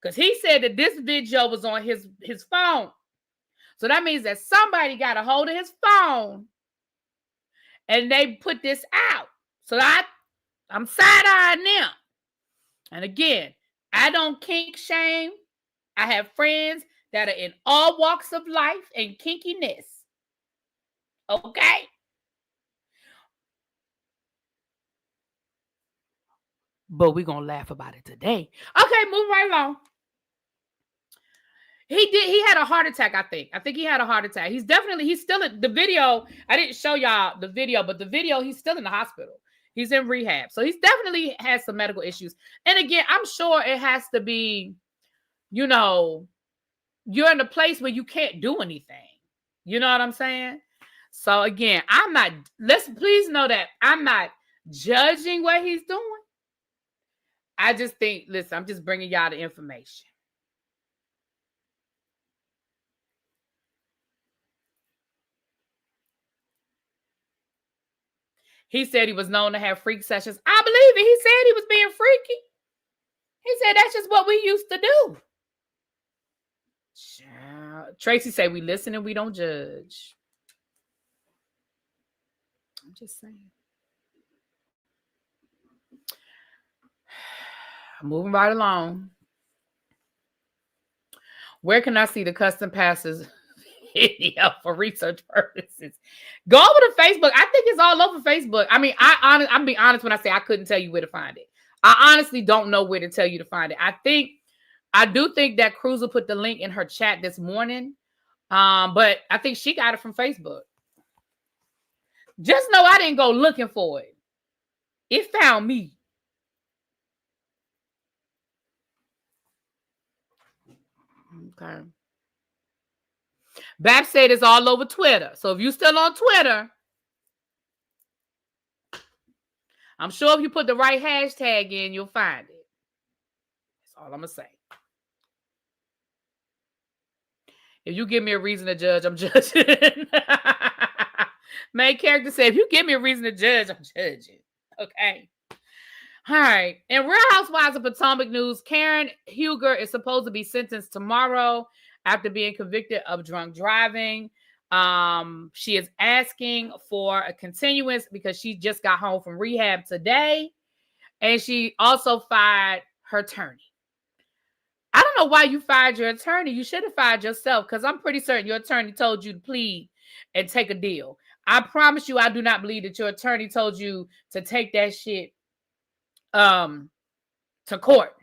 S1: Because he said that this video was on his phone. So that means that somebody got a hold of his phone and they put this out. So I'm side-eyeing them. And again, I don't kink shame. I have friends that are in all walks of life and kinkiness. Okay? But we're going to laugh about it today. Okay, move right along. He had a heart attack, I think. I think he had a heart attack. He's still in the video. I didn't show y'all the video, but the video, he's still in the hospital. He's in rehab. So he's definitely has some medical issues. And again, I'm sure it has to be, you're in a place where you can't do anything. You know what I'm saying? So again, please know that I'm not judging what he's doing. I just think, listen, I'm just bringing y'all the information. He said he was known to have freak sessions. I believe it. He said he was being freaky. He said that's just what we used to do. Tracy said we listen and we don't judge. I'm just saying. I'm moving right along. Where can I see the custom passes video for research purposes? Go over to Facebook. I think it's all over Facebook. I mean, I'm being honest when I say I couldn't tell you where to find it. I honestly don't know where to tell you to find it. I do think that Cruiser put the link in her chat this morning. But I think she got it from Facebook. Just know I didn't go looking for it. It found me. Okay. Bab said it's all over Twitter. So if you're still on Twitter, I'm sure if you put the right hashtag in, you'll find it. That's all I'm going to say. If you give me a reason to judge, I'm judging. Main character said, if you give me a reason to judge, I'm judging. Okay. All right. In Real Housewives of Potomac news, Karen Huger is supposed to be sentenced tomorrow after being convicted of drunk driving. She is asking for a continuance because she just got home from rehab today. And she also fired her attorney. I don't know why you fired your attorney. You should have fired yourself, because I'm pretty certain your attorney told you to plead and take a deal. I promise you, I do not believe that your attorney told you to take that shit to court.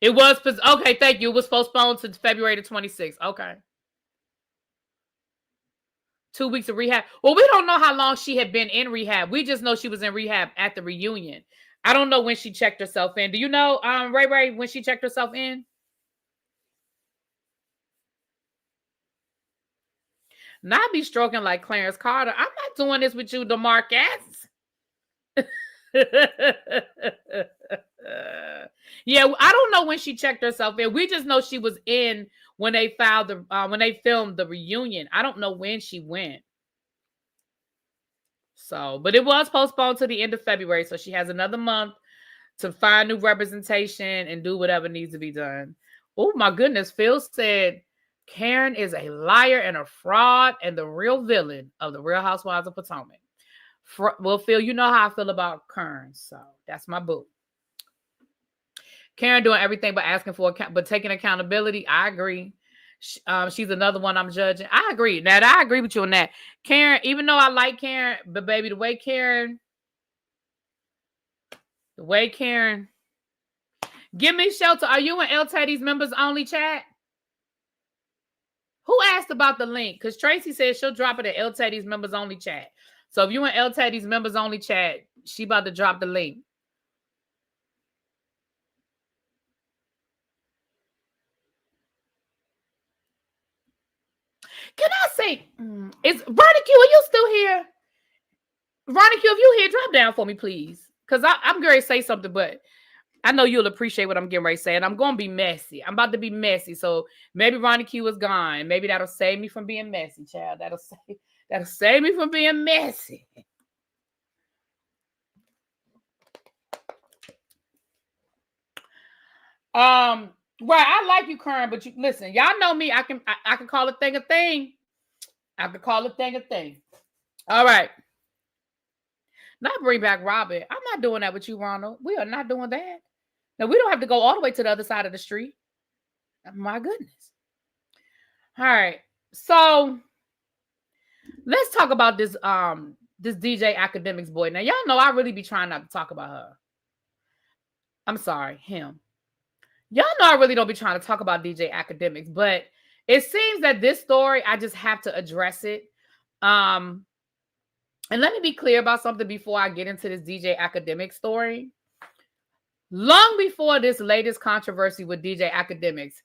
S1: It was, okay, thank you. It was postponed to February the 26th. Okay. 2 weeks of rehab. Well, we don't know how long she had been in rehab. We just know she was in rehab at the reunion. I don't know when she checked herself in. Do you know, Ray, when she checked herself in? Not be stroking like Clarence Carter. I'm not doing this with you, DeMarcus. Yeah, I don't know when she checked herself in. We just know she was in when they filed when they filmed the reunion. I don't know when she went. So, but it was postponed to the end of February, so she has another month to find new representation and do whatever needs to be done. Oh my goodness, Phil said Karen is a liar and a fraud and the real villain of the Real Housewives of Potomac. Well, Phil, you know how I feel about Karen, so that's my boo. Karen doing everything but asking for but taking accountability. I agree. She's another one I'm judging. I agree. Now, I agree with you on that. Karen, even though I like Karen, but baby, the way Karen, give me shelter. Are you in El Teddy's members only chat? Who asked about the link? Because Tracy said she'll drop it at El Teddy's members only chat. So if you in El Teddy's members only chat, she about to drop the link. Can I say, is Ronnie Q, are you still here? Ronnie Q, if you here, drop down for me, please. Because I'm going to say something, but I know you'll appreciate what I'm getting ready to say. And I'm going to be messy. I'm about to be messy. So maybe Ronnie Q is gone. Maybe that'll save me from being messy, child. That'll save me from being messy. Right, I like you, Karen, but you listen, y'all know me. I can call a thing a thing. I can call a thing a thing. All right. Not bring back Robin. I'm not doing that with you, Ronald. We are not doing that. Now, we don't have to go all the way to the other side of the street. My goodness. All right. So let's talk about this this DJ Akademiks boy. Now, y'all know I really be trying not to talk about her. I'm sorry, him. Y'all know I really don't be trying to talk about DJ Akademiks, but it seems that this story, I just have to address it. And let me be clear about something before I get into this DJ Akademiks story. Long before this latest controversy with DJ Akademiks,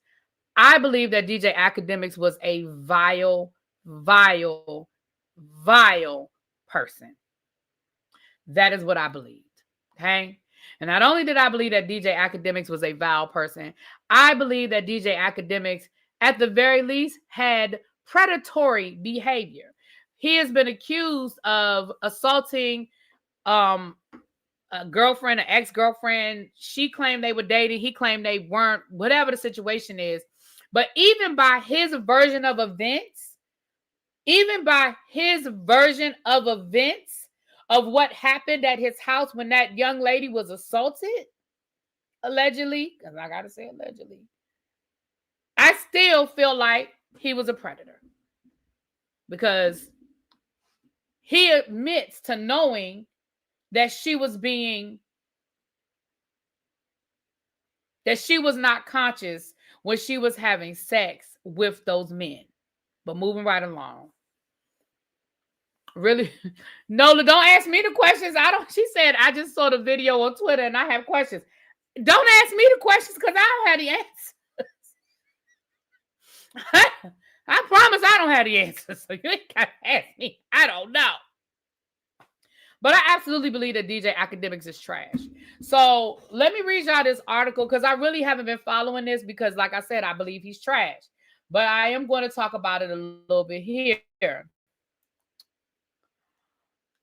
S1: I believe that DJ Akademiks was a vile, vile, vile person. That is what I believed. Okay. And not only did I believe that DJ Akademiks was a vile person, I believe that DJ Akademiks, at the very least, had predatory behavior. He has been accused of assaulting a girlfriend, an ex-girlfriend. She claimed they were dating. He claimed they weren't, whatever the situation is. But even by his version of events, of what happened at his house when that young lady was assaulted, allegedly, because I got to say allegedly, I still feel like he was a predator. Because he admits to knowing that she was not conscious when she was having sex with those men. But moving right along. Really? Nola, don't ask me the questions. She said, I just saw the video on Twitter and I have questions. Don't ask me the questions because I don't have the answers. I promise I don't have the answers. So you ain't got to ask me. I don't know. But I absolutely believe that DJ Akademiks is trash. So let me read y'all this article because I really haven't been following this because, like I said, I believe he's trash. But I am going to talk about it a little bit here.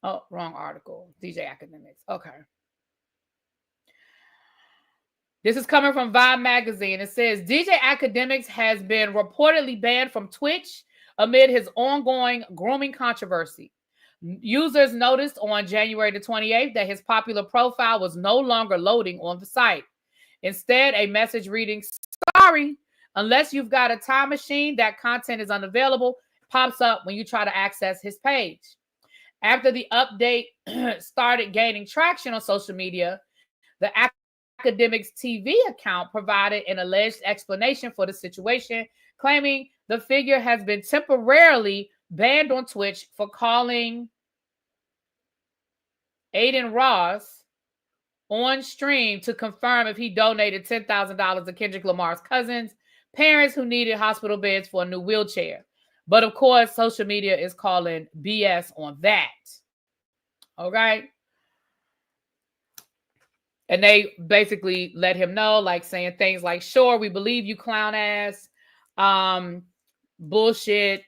S1: Oh, wrong article. DJ Academics. Okay. This is coming from Vibe Magazine. It says DJ Academics has been reportedly banned from Twitch amid his ongoing grooming controversy. Users noticed on January the 28th that his popular profile was no longer loading on the site. Instead, a message reading, "Sorry, unless you've got a time machine, that content is unavailable," pops up when you try to access his page. After the update started gaining traction on social media, the Academics TV account provided an alleged explanation for the situation, claiming the figure has been temporarily banned on Twitch for calling Aiden Ross on stream to confirm if he donated $10,000 to Kendrick Lamar's cousins' parents who needed hospital beds for a new wheelchair. But of course, social media is calling BS on that. Okay. And they basically let him know, like saying things like, "Sure, we believe you, clown ass." Bullshit.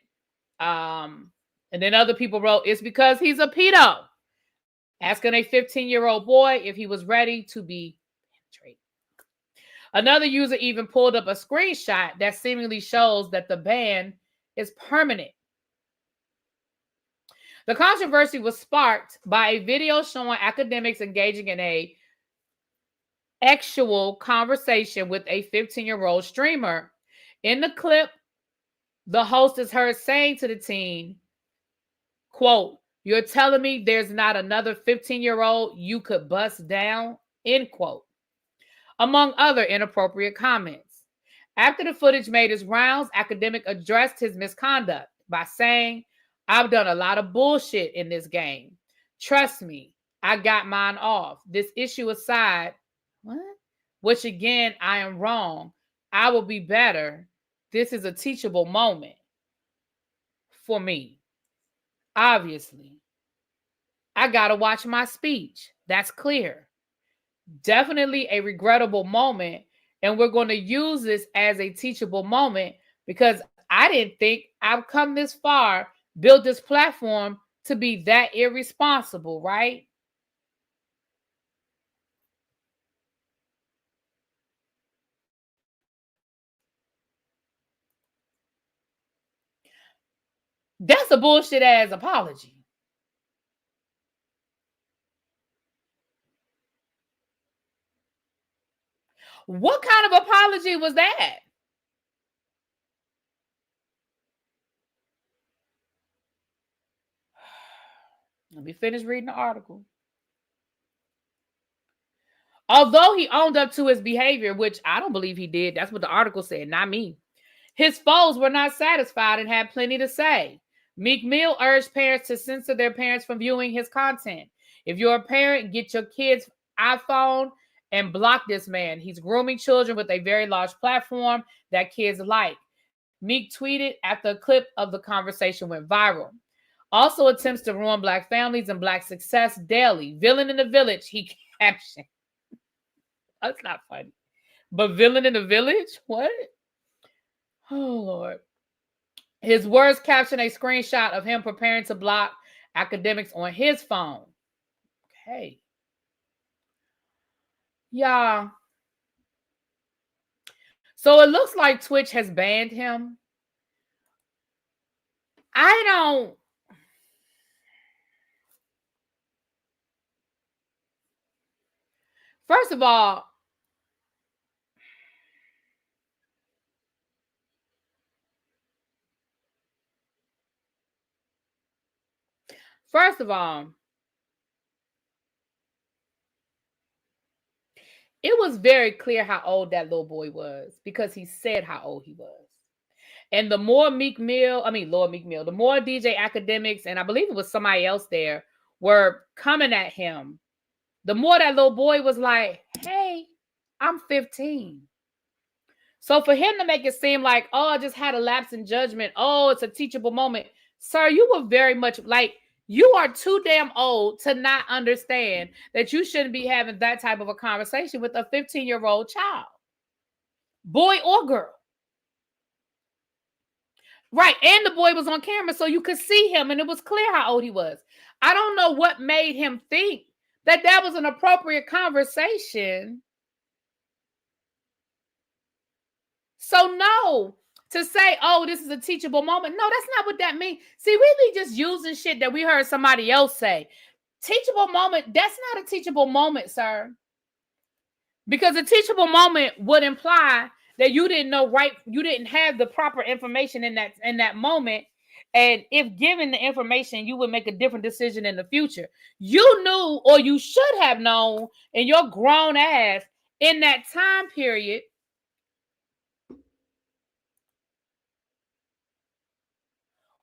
S1: And then other people wrote, "It's because he's a pedo." Asking a 15-year-old boy if he was ready to be penetrated. Another user even pulled up a screenshot that seemingly shows that the ban is permanent. The controversy was sparked by a video showing Academics engaging in a actual conversation with a 15-year-old streamer. In the clip, the host is heard saying to the teen, quote, "You're telling me there's not another 15-year-old you could bust down," end quote, among other inappropriate comments. After the footage made its rounds, Academic addressed his misconduct by saying, "I've done a lot of bullshit in this game. Trust me, I got mine off. This issue aside," what? "Which again, I am wrong. I will be better. This is a teachable moment for me. Obviously, I got to watch my speech. That's clear. Definitely a regrettable moment. And we're going to use this as a teachable moment because I didn't think I've come this far, built this platform to be that irresponsible, right?" That's a bullshit ass apology. What kind of apology was that? Let me finish reading the article. Although he owned up to his behavior, which I don't believe he did, that's what the article said, not me, his foes were not satisfied and had plenty to say. Meek Mill urged parents to censor their parents from viewing his content. "If you're a parent, get your kid's iPhone and block this man. He's grooming children with a very large platform that kids like." Meek tweeted after a clip of the conversation went viral. "Also attempts to ruin Black families and Black success daily. Villain in the village," he captioned. That's not funny. But villain in the village? What? Oh, Lord. His words caption a screenshot of him preparing to block Academics on his phone. Okay. Yeah. So it looks like Twitch has banned him. I don't. First of all, it was very clear how old that little boy was because he said how old he was. And the more Lord Meek Mill, the more DJ Academics, and I believe it was somebody else there, were coming at him, the more that little boy was like, "Hey, I'm 15. So for him to make it seem like, "Oh, I just had a lapse in judgment. Oh, it's a teachable moment." Sir, you were very much like, you are too damn old to not understand that you shouldn't be having that type of a conversation with a 15-year-old child, boy or girl. Right. And the boy was on camera, so you could see him, and it was clear how old he was. I don't know what made him think that that was an appropriate conversation. So no, to say, oh, this is a teachable moment. No, that's not what that means. See, we be just using shit that we heard somebody else say. Teachable moment, that's not a teachable moment, sir. Because a teachable moment would imply that you didn't know right, you didn't have the proper information in that moment. And if given the information, you would make a different decision in the future. You knew, or you should have known, in your grown ass in that time period,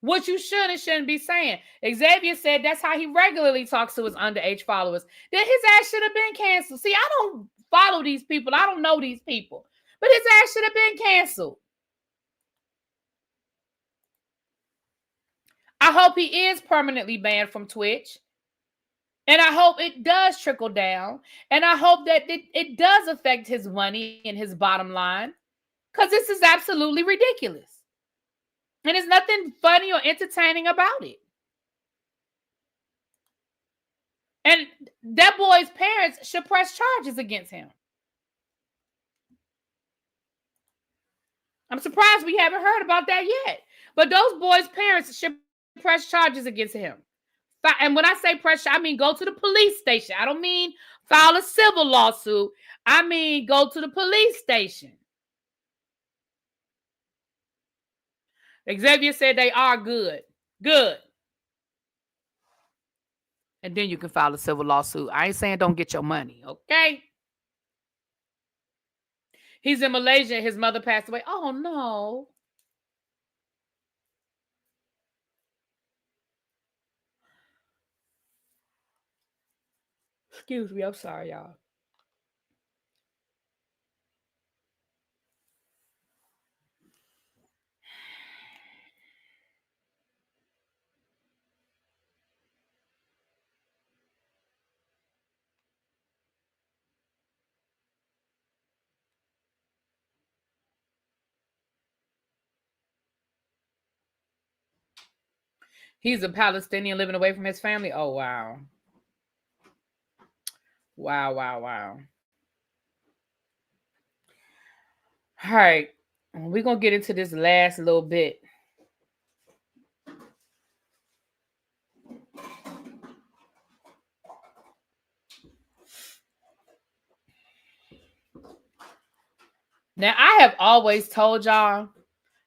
S1: what you should and shouldn't be saying. Xavier said that's how he regularly talks to his underage followers. Then his ass should have been canceled. See, I don't follow these people. I don't know these people. But his ass should have been canceled. I hope he is permanently banned from Twitch. And I hope it does trickle down. And I hope that it does affect his money and his bottom line. Because this is absolutely ridiculous. And there's nothing funny or entertaining about it. And that boy's parents should press charges against him. I'm surprised we haven't heard about that yet. But those boys' parents should press charges against him. And when I say press, I mean go to the police station. I don't mean file a civil lawsuit. I mean go to the police station. Xavier said they are good. Good. And then you can file a civil lawsuit. I ain't saying don't get your money, okay? He's in Malaysia. His mother passed away. Oh, no. Excuse me. I'm sorry, y'all. He's a Palestinian living away from his family. Oh, wow. Wow, wow, wow. All right. We're going to get into this last little bit. Now, I have always told y'all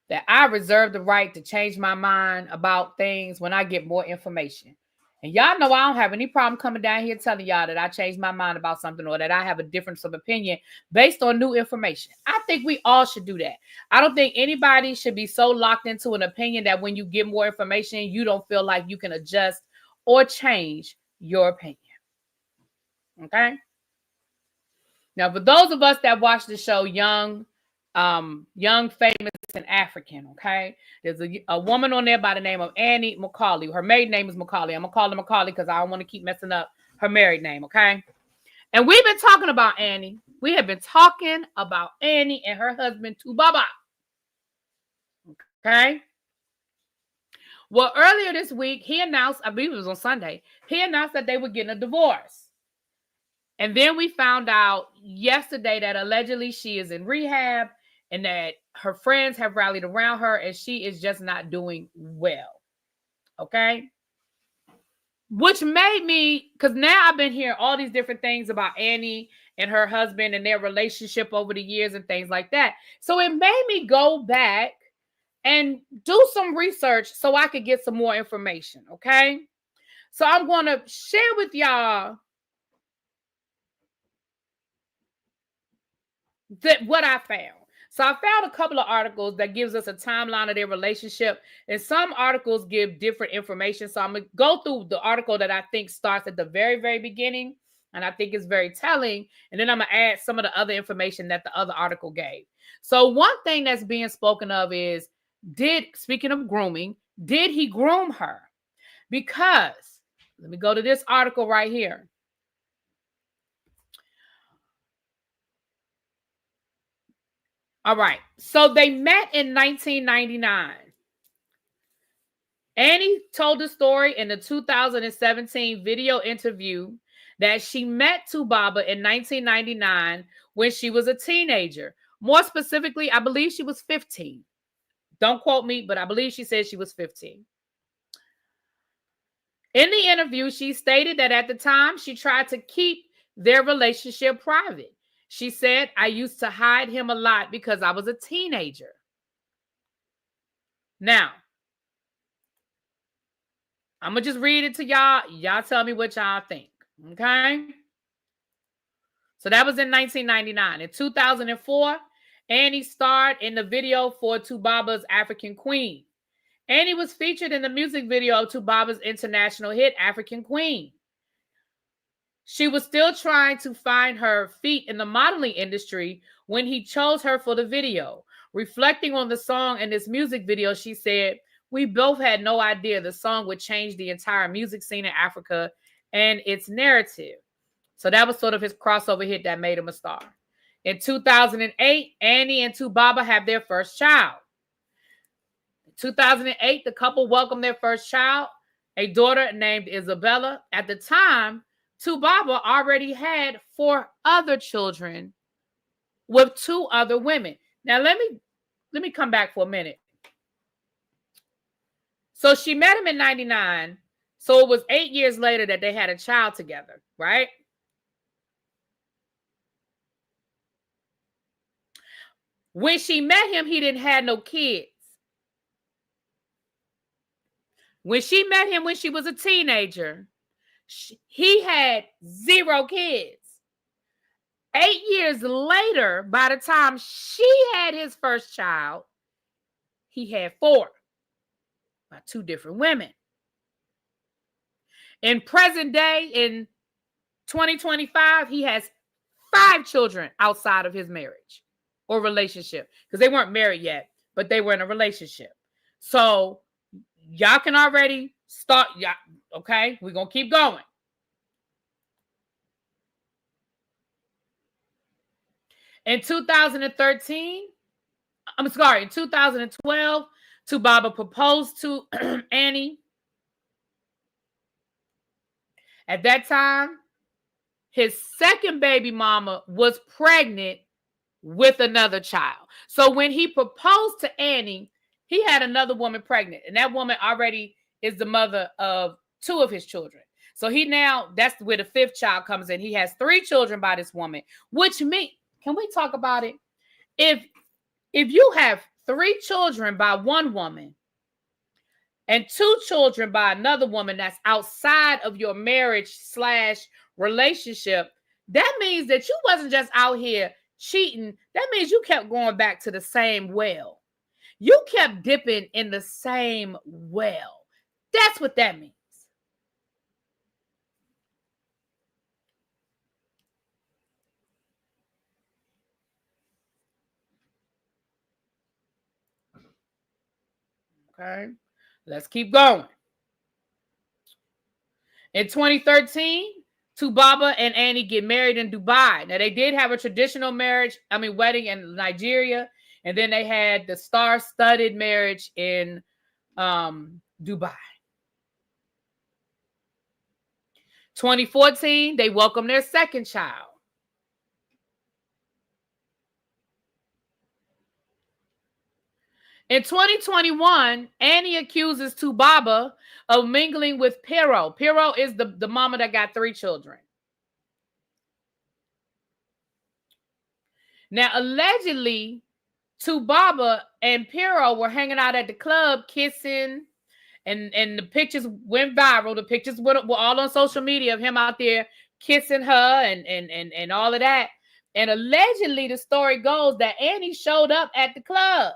S1: that I reserve the right to change my mind about things when I get more information. And y'all know I don't have any problem coming down here telling y'all that I changed my mind about something or that I have a difference of opinion based on new information. I think we all should do that. I don't think anybody should be so locked into an opinion that when you get more information, you don't feel like you can adjust or change your opinion. Okay? Now, for those of us that watch the show Young, Famous, and African, okay? There's a woman on there by the name of Annie McCauley. Her maiden name is McCauley. I'm going to call her McCauley because I don't want to keep messing up her married name, okay? And we've been talking about Annie. We have been talking about Annie and her husband, Tubaba. Okay? Well, earlier this week, he announced, I believe it was on Sunday, he announced that they were getting a divorce. And then we found out yesterday that allegedly she is in rehab and that her friends have rallied around her and she is just not doing well. Okay? Which made me, because now I've been hearing all these different things about Annie and her husband and their relationship over the years and things like that. So it made me go back and do some research so I could get some more information. Okay? So I'm going to share with y'all what I found. So I found a couple of articles that gives us a timeline of their relationship, and some articles give different information. So I'm going to go through the article that I think starts at the very, very beginning, and I think is very telling, and then I'm going to add some of the other information that the other article gave. So one thing that's being spoken of is, speaking of grooming, did he groom her? Because, let me go to this article right here. All right. So they met in 1999. Annie told the story in the 2017 video interview that she met Tubaba in 1999 when she was a teenager. More specifically, I believe she was 15. Don't quote me, but I believe she said she was 15. In the interview, she stated that at the time, she tried to keep their relationship private. She said, I used to hide him a lot because I was a teenager. Now, I'm going to just read it to y'all. Y'all tell me what y'all think. Okay? So that was in 1999. In 2004, Annie starred in the video for Tubaba's African Queen. Annie was featured in the music video of Tubaba's international hit, African Queen. She was still trying to find her feet in the modeling industry when he chose her for the video. Reflecting on the song and this music video, she said, we both had no idea the song would change the entire music scene in Africa and its narrative. So that was sort of his crossover hit that made him a star. In 2008, Annie and Tubaba have their first child. In 2008, the couple welcomed their first child, a daughter named Isabella. At the time, Tubaba already had 4 other children with 2 other women. Now, let me come back for a minute. So she met him in 99. So it was 8 years later that they had a child together, right? When she met him, he didn't have no kids. When she met him when she was a teenager, he had 0 kids. 8 years later, by the time she had his first child, he had 4 by 2 different women. In present day, in 2025, he has 5 children outside of his marriage or relationship, because they weren't married yet, but they were in a relationship. So y'all can already start. Yeah, okay, we're going to keep going. In 2013, in 2012, Tubaba proposed to Annie. At that time, his second baby mama was pregnant with another child. So when he proposed to Annie, he had another woman pregnant. And that woman already is the mother of 2 of his children. So that's where the 5th child comes in. He has 3 children by this woman, which means, can we talk about it? If you have 3 children by one woman and 2 children by another woman that's outside of your marriage/relationship, that means that you wasn't just out here cheating. That means you kept going back to the same well. You kept dipping in the same well. That's what that means. Okay, let's keep going. In 2013, Tubaba and Annie get married in Dubai. Now, they did have a traditional wedding in Nigeria, and then they had the star-studded marriage in Dubai. 2014, they welcomed their second child. In 2021, Annie accuses Tubaba of mingling with Pero. Pero is the mama that got 3 children. Now, allegedly, Tubaba and Pero were hanging out at the club, kissing, and the pictures went viral. The pictures were all on social media of him out there kissing her and all of that. And allegedly, the story goes that Annie showed up at the club.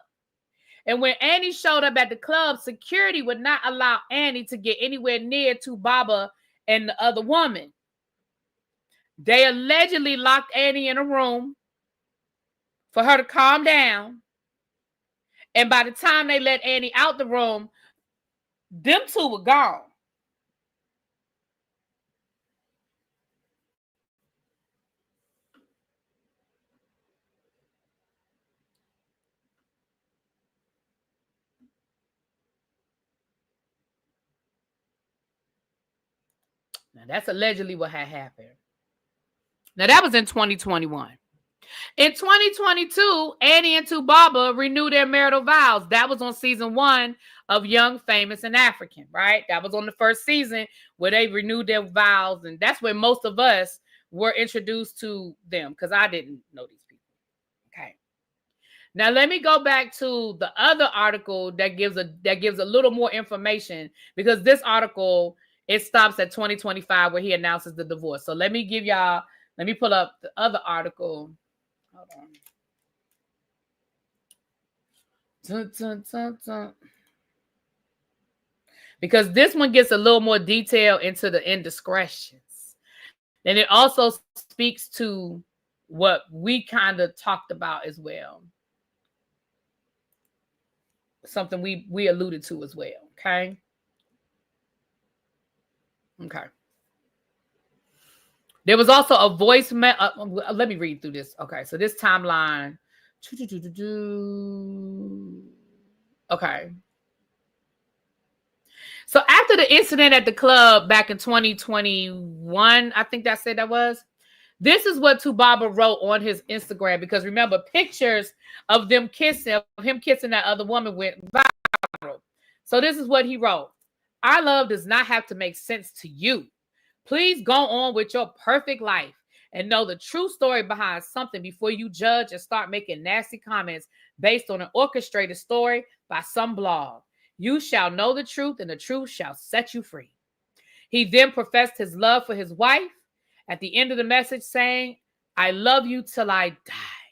S1: And when Annie showed up at the club, security would not allow Annie to get anywhere near Tubaba and the other woman. They allegedly locked Annie in a room for her to calm down. And by the time they let Annie out the room, them 2 were gone. Now, that's allegedly what had happened. Now, that was in 2021. In 2022, Annie and Tubaba renewed their marital vows. That was on season 1 of Young, Famous, and African, right? That was on the first season where they renewed their vows. And that's where most of us were introduced to them, because I didn't know these people. Okay. Now, let me go back to the other article that gives a little more information, because this article, it stops at 2025 where he announces the divorce. So let me pull up the other article. Hold on. Dun, dun, dun, dun. Because this one gets a little more detail into the indiscretions. And it also speaks to what we kind of talked about as well. Something we alluded to as well. Okay. Okay. There was also a voicemail. Let me read through this. Okay. So this timeline. Okay. So after the incident at the club back in 2021, I think that said that was. This is what Tubaba wrote on his Instagram, because remember, pictures of them kissing, of him kissing that other woman, went viral. So this is what he wrote. Our love does not have to make sense to you. Please go on with your perfect life and know the true story behind something before you judge and start making nasty comments based on an orchestrated story by some blog. You shall know the truth, and the truth shall set you free. He then professed his love for his wife at the end of the message, saying, I love you till I die.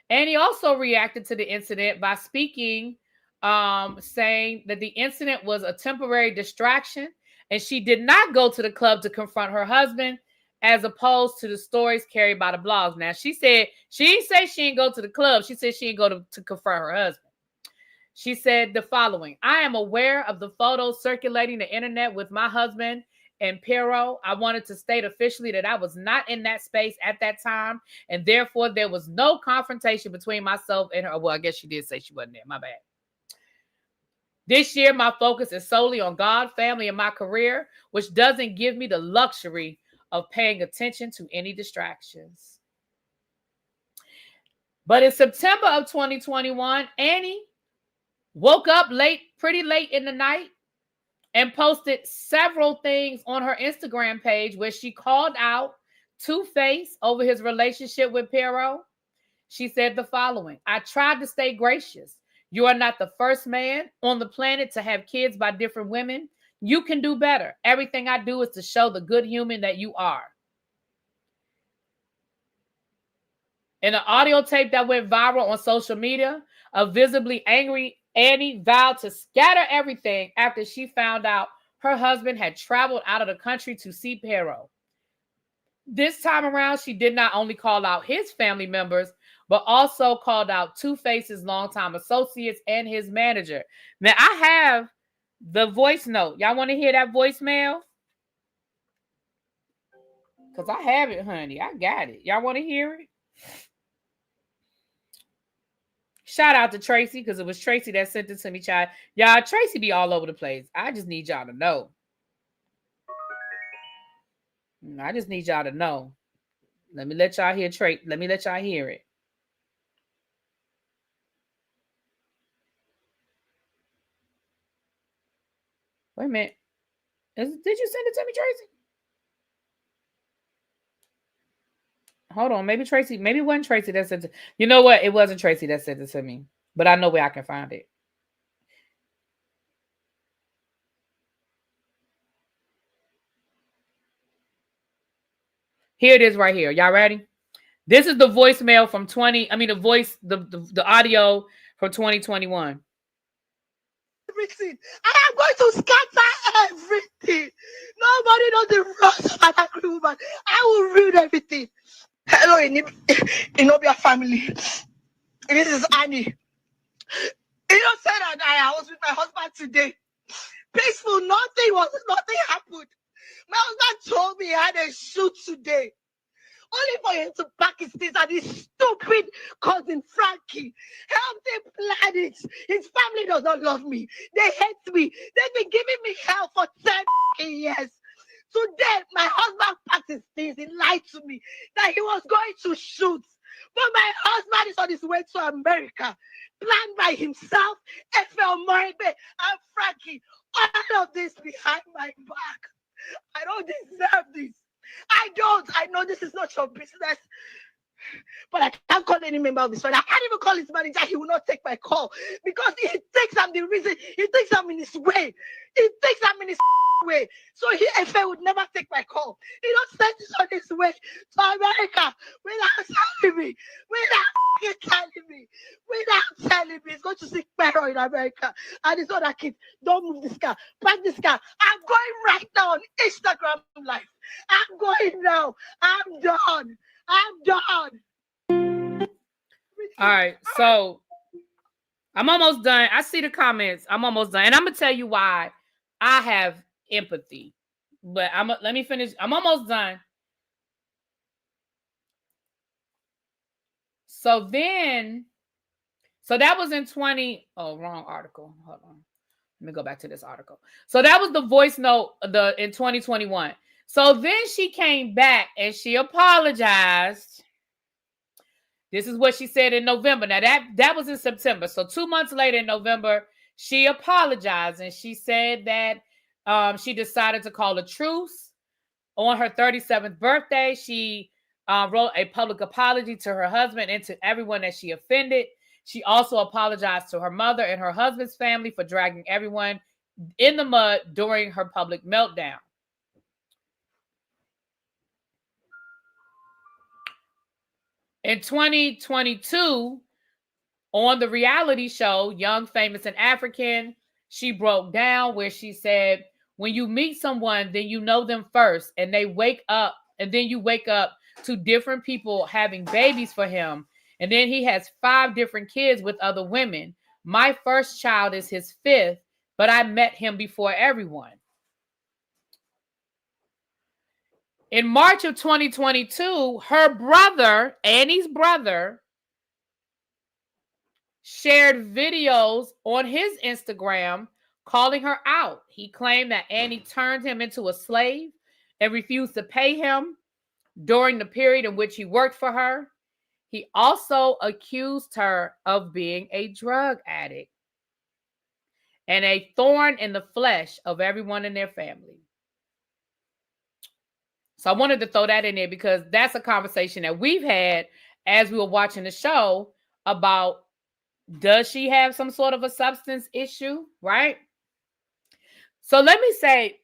S1: And he also reacted to the incident by speaking, saying that the incident was a temporary distraction, and she did not go to the club to confront her husband, as opposed to the stories carried by the blogs. Now, she said she didn't say she didn't go to the club. She said she didn't go to confront her husband. She said the following: I am aware of the photos circulating the internet with my husband and Pero. I wanted to state officially that I was not in that space at that time, and therefore there was no confrontation between myself and her. Well, I guess she did say she wasn't there. My bad. This year, my focus is solely on God, family, and my career, which doesn't give me the luxury of paying attention to any distractions. But in September of 2021, Annie woke up pretty late in the night, and posted several things on her Instagram page where she called out Two-Face over his relationship with Pero. She said the following: I tried to stay gracious. You are not the first man on the planet to have kids by different women. You can do better. Everything I do is to show the good human that you are. In an audio tape that went viral on social media, a visibly angry Annie vowed to scatter everything after she found out her husband had traveled out of the country to see Pero. This time around, she did not only call out his family members, but also called out Two-Face's longtime associates and his manager. Now, I have the voice note. Y'all want to hear that voicemail? Because I have it, honey. I got it. Y'all want to hear it? Shout out to Tracy, because it was Tracy that sent it to me, child. Y'all, Tracy be all over the place. I just need y'all to know. I just need y'all to know. Let me let y'all hear Let me let y'all hear it. Wait a minute. Did you send it to me, Tracy? Hold on. Maybe it wasn't Tracy that sent it. You know what? It wasn't Tracy that sent it to me. But I know where I can find it. Here it is right here. Y'all ready? This is the voicemail from the audio from 2021.
S4: Everything. I am going to scatter everything. Nobody knows the rest of that woman. I will ruin everything. Hello, Inobia family. This is Annie. You don't say that I was with my husband today. Peaceful, nothing happened. My husband told me he had a shoot today. only for him to pack his things and his stupid cousin Frankie helped him plan it. His family does not love me. They hate me. They've been giving me hell for 10 years. Today, my husband packed his things. He lied to me that he was going to shoot. But my husband is on his way to America, planned by himself, F.L. Moribe, and Frankie. All of this behind my back. I don't deserve this. I don't. I know this is not your business. But I can't call any member of his family. I can't even call his manager. He will not take my call because he thinks I'm the reason. He thinks I'm in his way. He thinks I'm in his way. So he, FA would never take my call. He don't send this on his way to America without telling me. Without telling me. He's going to seek Pero in America. And his other kids, don't move this car. Pack this car. I'm going right now on Instagram Live. I'm going now. I'm done.
S1: All right, so I'm almost done. I see the comments. I'm almost done. And I'm going to tell you why I have empathy. But let me finish. I'm almost done. So that was in 20. Oh, wrong article. Hold on. Let me go back to this article. So that was the voice note in 2021. So then she came back and she apologized. This is what she said in November. Now that was in September. So 2 months later in November, she apologized and she said that she decided to call a truce. On her 37th birthday, she wrote a public apology to her husband and to everyone that she offended. She also apologized to her mother and her husband's family for dragging everyone in the mud during her public meltdown. In 2022, on the reality show, Young, Famous, and African, she broke down where she said, when you meet someone, then you know them first, and they wake up, and then you wake up to different people having babies for him. And then he has 5 different kids with other women. My first child is his 5th, but I met him before everyone. In March of 2022, her brother, Annie's brother, shared videos on his Instagram calling her out. He claimed that Annie turned him into a slave and refused to pay him during the period in which he worked for her. He also accused her of being a drug addict and a thorn in the flesh of everyone in their family. So I wanted to throw that in there because that's a conversation that we've had as we were watching the show about, does she have some sort of a substance issue, right? So let me say,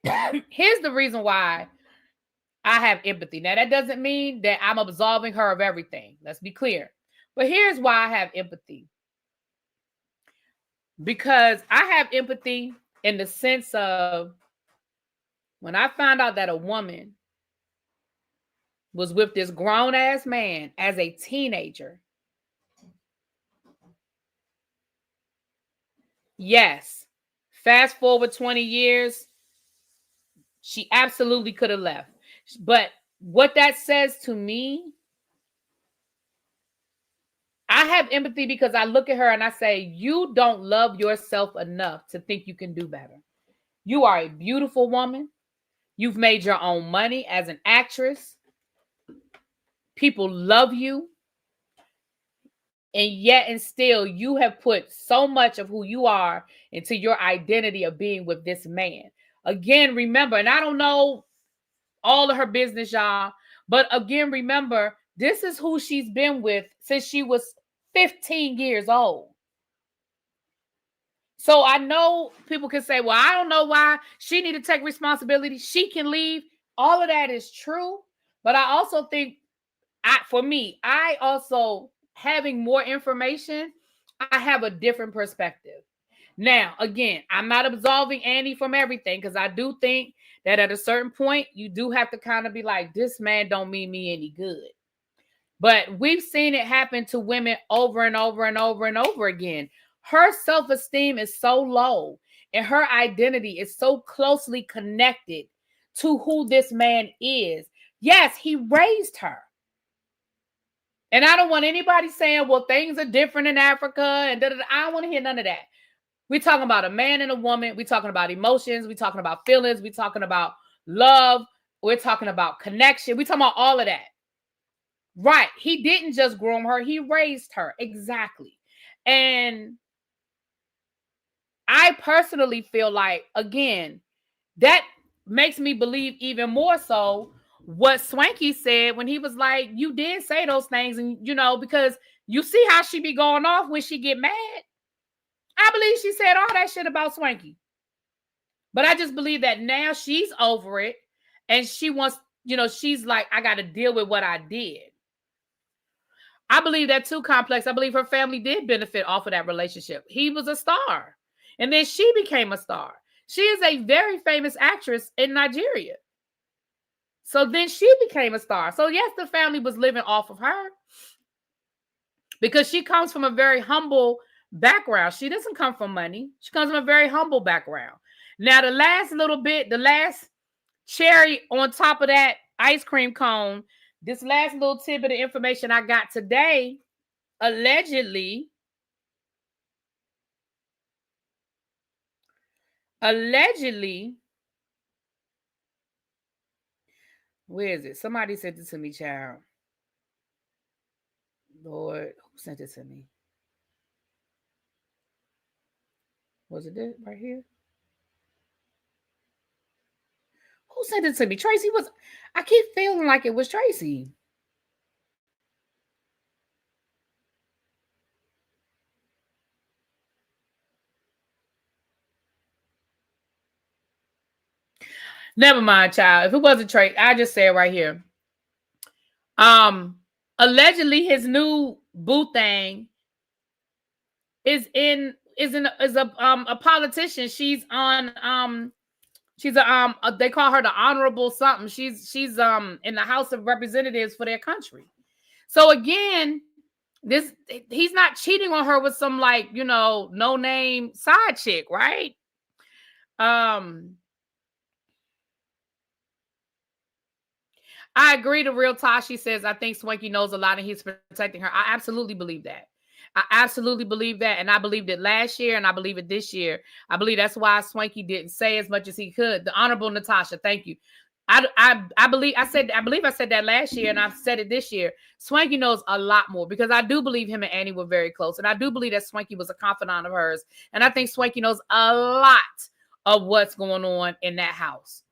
S1: here's the reason why I have empathy. Now, that doesn't mean that I'm absolving her of everything. Let's be clear. But here's why I have empathy. Because I have empathy in the sense of when I found out that a woman was with this grown-ass man as a teenager. Yes, fast forward 20 years, she absolutely could have left. But what that says to me, I have empathy because I look at her and I say, you don't love yourself enough to think you can do better. You are a beautiful woman. You've made your own money as an actress. People love you. And yet and still, you have put so much of who you are into your identity of being with this man. Again, remember, and I don't know all of her business, y'all, but again, remember, this is who she's been with since she was 15 years old. So I know people can say, well, I don't know why she need to take responsibility. She can leave. All of that is true. But I also think, I also, having more information, I have a different perspective. Now, again, I'm not absolving Annie from everything because I do think that at a certain point, you do have to kind of be like, this man don't mean me any good. But we've seen it happen to women over and over and over and over again. Her self-esteem is so low and her identity is so closely connected to who this man is. Yes, he raised her. And I don't want anybody saying, well, things are different in Africa. And da-da-da. I don't want to hear none of that. We're talking about a man and a woman. We're talking about emotions. We're talking about feelings. We're talking about love. We're talking about connection. We're talking about all of that. Right. He didn't just groom her. He raised her. Exactly. And I personally feel like, again, that makes me believe even more so what Swanky said when he was like, you did say those things. And, you know, because you see how she be going off when she get mad. I believe she said all that shit about Swanky. But I just believe that now she's over it. And she wants, you know, she's like, I got to deal with what I did. I believe that too, Complex. I believe her family did benefit off of that relationship. He was a star. And then she became a star. She is a very famous actress in Nigeria. So then she became a star. So yes, the family was living off of her. Because she comes from a very humble background. She doesn't come from money. She comes from a very humble background. Now, the last cherry on top of that ice cream cone, this last little tidbit of information I got today, allegedly, where is it? Somebody sent it to me, child. Lord, who sent it to me? Was it this right here? Who sent it to me? Tracy was. I keep feeling like it was Tracy. Never mind, child. If it wasn't Tracy, I just say it right here. Allegedly, his new boo thing is a politician. She's on she's they call her the honorable something. She's in the House of Representatives for their country. So again, he's not cheating on her with some like, you know, no name side chick, right? I agree to Real Tashi says, I think Swanky knows a lot and he's protecting her. I absolutely believe that. I absolutely believe that. And I believed it last year and I believe it this year. I believe that's why Swanky didn't say as much as he could. The Honorable Natasha, thank you. I believe I said that last year and I've said it this year. Swanky knows a lot more because I do believe him and Annie were very close. And I do believe that Swanky was a confidant of hers. And I think Swanky knows a lot of what's going on in that house.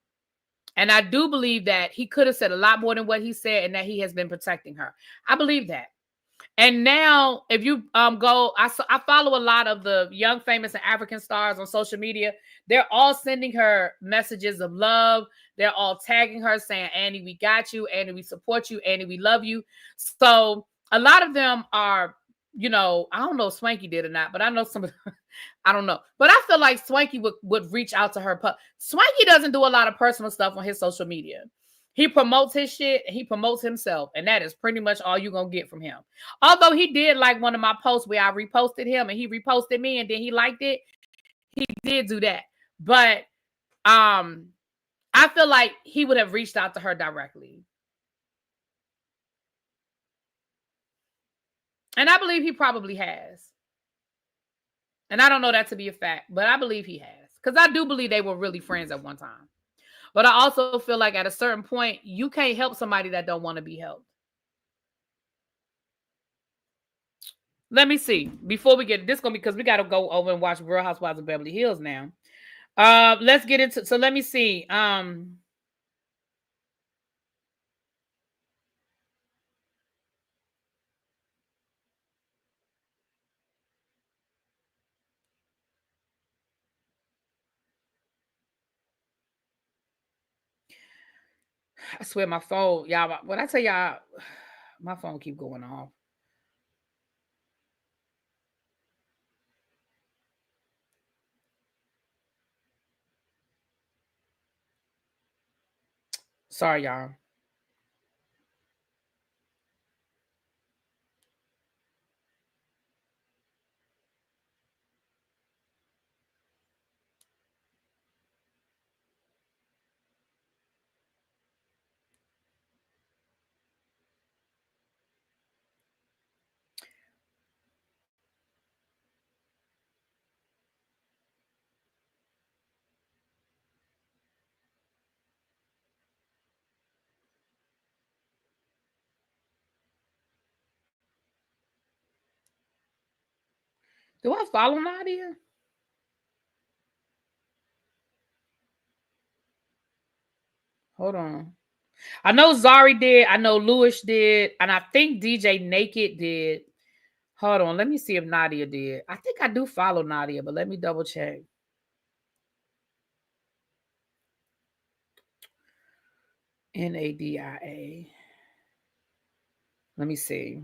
S1: And I do believe that he could have said a lot more than what he said and that he has been protecting her. I believe that. And now if you go, I follow a lot of the young, famous and African stars on social media. They're all sending her messages of love. They're all tagging her saying, Annie, we got you. Annie, we support you. Annie, we love you. So a lot of them are, you know, I don't know if Swanky did or not, but I know some of them, I don't know. But I feel like Swanky would reach out to her. Swanky doesn't do a lot of personal stuff on his social media. He promotes his shit and he promotes himself. And that is pretty much all you're going to get from him. Although he did like one of my posts where I reposted him and he reposted me and then he liked it. He did do that. But I feel like he would have reached out to her directly. And I believe he probably has. And I don't know that to be a fact, but I believe he has. Because I do believe they were really friends at one time. But I also feel like at a certain point, you can't help somebody that don't want to be helped. Let me see. Before we get this, because we got to go over and watch Real Housewives of Beverly Hills now. Let's get into. So let me see. I swear my phone, y'all. When I tell y'all, my phone keep going off. Sorry, y'all. Do I follow Nadia? Hold on. I know Zari did. I know Lewis did. And I think DJ Naked did. Hold on. Let me see if Nadia did. I think I do follow Nadia, but let me double check. Nadia. Let me see.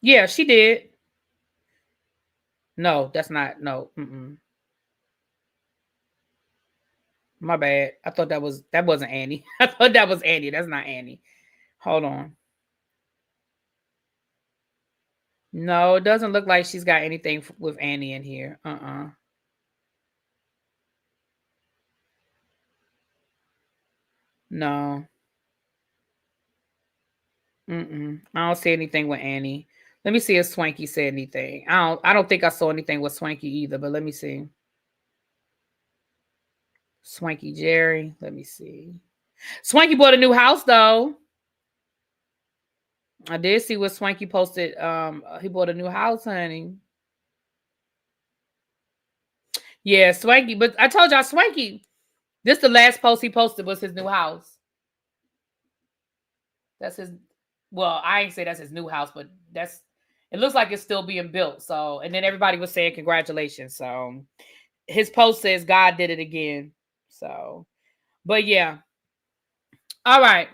S1: Yeah, she did. No, that's not. No. My bad. I thought that wasn't Annie. I thought that was Annie. That's not Annie. Hold on. No, it doesn't look like she's got anything with Annie in here. No. I don't see anything with Annie. Let me see if Swanky said anything. I don't think I saw anything with Swanky either, but let me see. Swanky Jerry. Let me see. Swanky bought a new house though. I did see what Swanky posted. He bought a new house, honey. Yeah, Swanky. But I told y'all, Swanky, this the last post he posted was his new house. That's his. Well, I ain't say that's his new house, but it looks like it's still being built. So, and then everybody was saying congratulations. So his post says God did it again. So, but yeah. All right.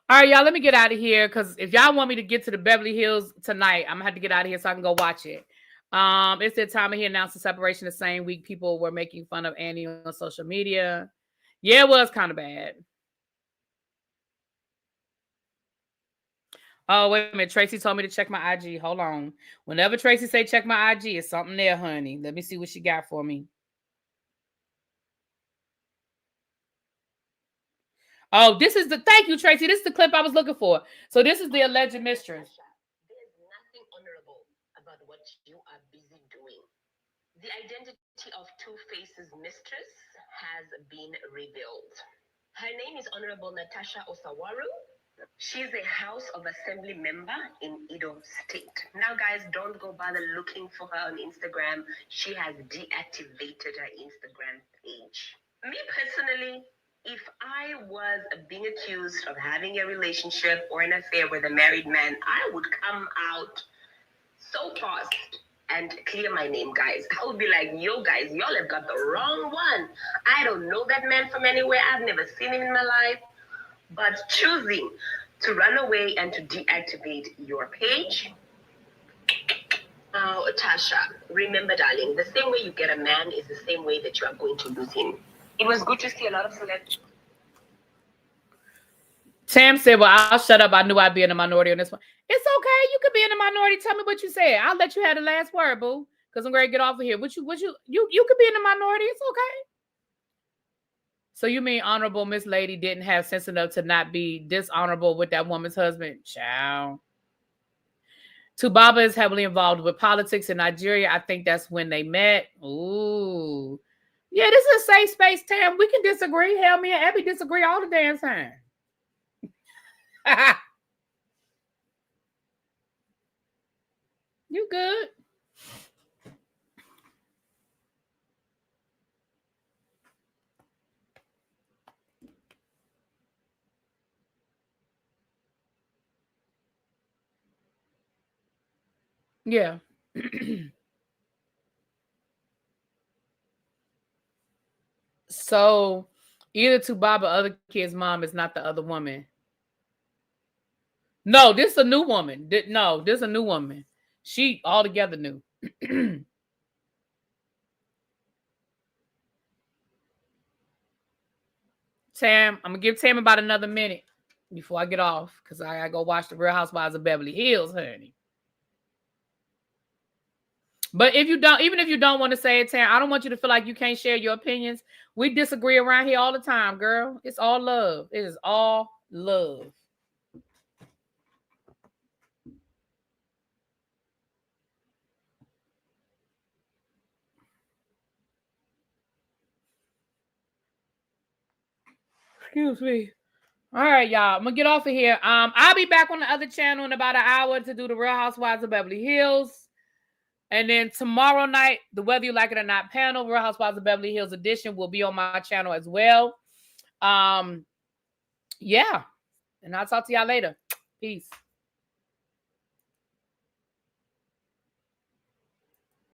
S1: All right, y'all, let me get out of here because if y'all want me to get to the Beverly Hills tonight, I'm gonna have to get out of here so I can go watch it. It's that time of he announced the separation the same week. People were making fun of Annie on social media. Yeah, it was kind of bad. Oh, wait a minute. Tracy told me to check my IG. Hold on. Whenever Tracy say check my IG, it's something there, honey. Let me see what she got for me. Oh, thank you, Tracy. This is the clip I was looking for. So this is the alleged mistress.
S5: There's nothing honorable about what you are busy doing. The identity of Two-Face's mistress has been revealed. Her name is Honorable Natasha Osawaru. She's a House of Assembly member in Edo State. Now, guys, don't go bother looking for her on Instagram. She has deactivated her Instagram page. Me personally, if I was being accused of having a relationship or an affair with a married man, I would come out so fast and clear my name, guys. I would be like, yo, guys, y'all have got the wrong one. I don't know that man from anywhere. I've never seen him in my life. But choosing to run away and to deactivate your page. Now, Tasha, remember, darling, the same way you get a man is the same way that you are going to lose him. It was good to see a lot of celebrities.
S1: Tam said, well, I'll shut up. I knew I'd be in a minority on this one. It's okay. You could be in a minority. Tell me what you said. I'll let you have the last word, boo. Because I'm going to get off of here. You could be in a minority. It's okay. So you mean Honorable Miss Lady didn't have sense enough to not be dishonorable with that woman's husband? Ciao. Tubaba is heavily involved with politics in Nigeria. I think that's when they met. Ooh. Yeah, this is a safe space, Tam. We can disagree. Hell, me and Abby disagree all the damn time. You good? Yeah. So either Tubaba or other kid's mom is not the other woman. No, this is a new woman. No, this is a new woman. She altogether new. Tam, I'm gonna give Tam about another minute before I get off because I gotta go watch the Real Housewives of Beverly Hills, honey. But even if you don't want to say it, Tam, I don't want you to feel like you can't share your opinions. We disagree around here all the time, girl. It's all love. It is all love. Excuse me. All right, y'all. I'm gonna get off of here. I'll be back on the other channel in about an hour to do the Real Housewives of Beverly Hills. And then tomorrow night, the Whether You Like It or Not panel, Real Housewives of Beverly Hills edition, will be on my channel as well. Yeah. And I'll talk to y'all later. Peace.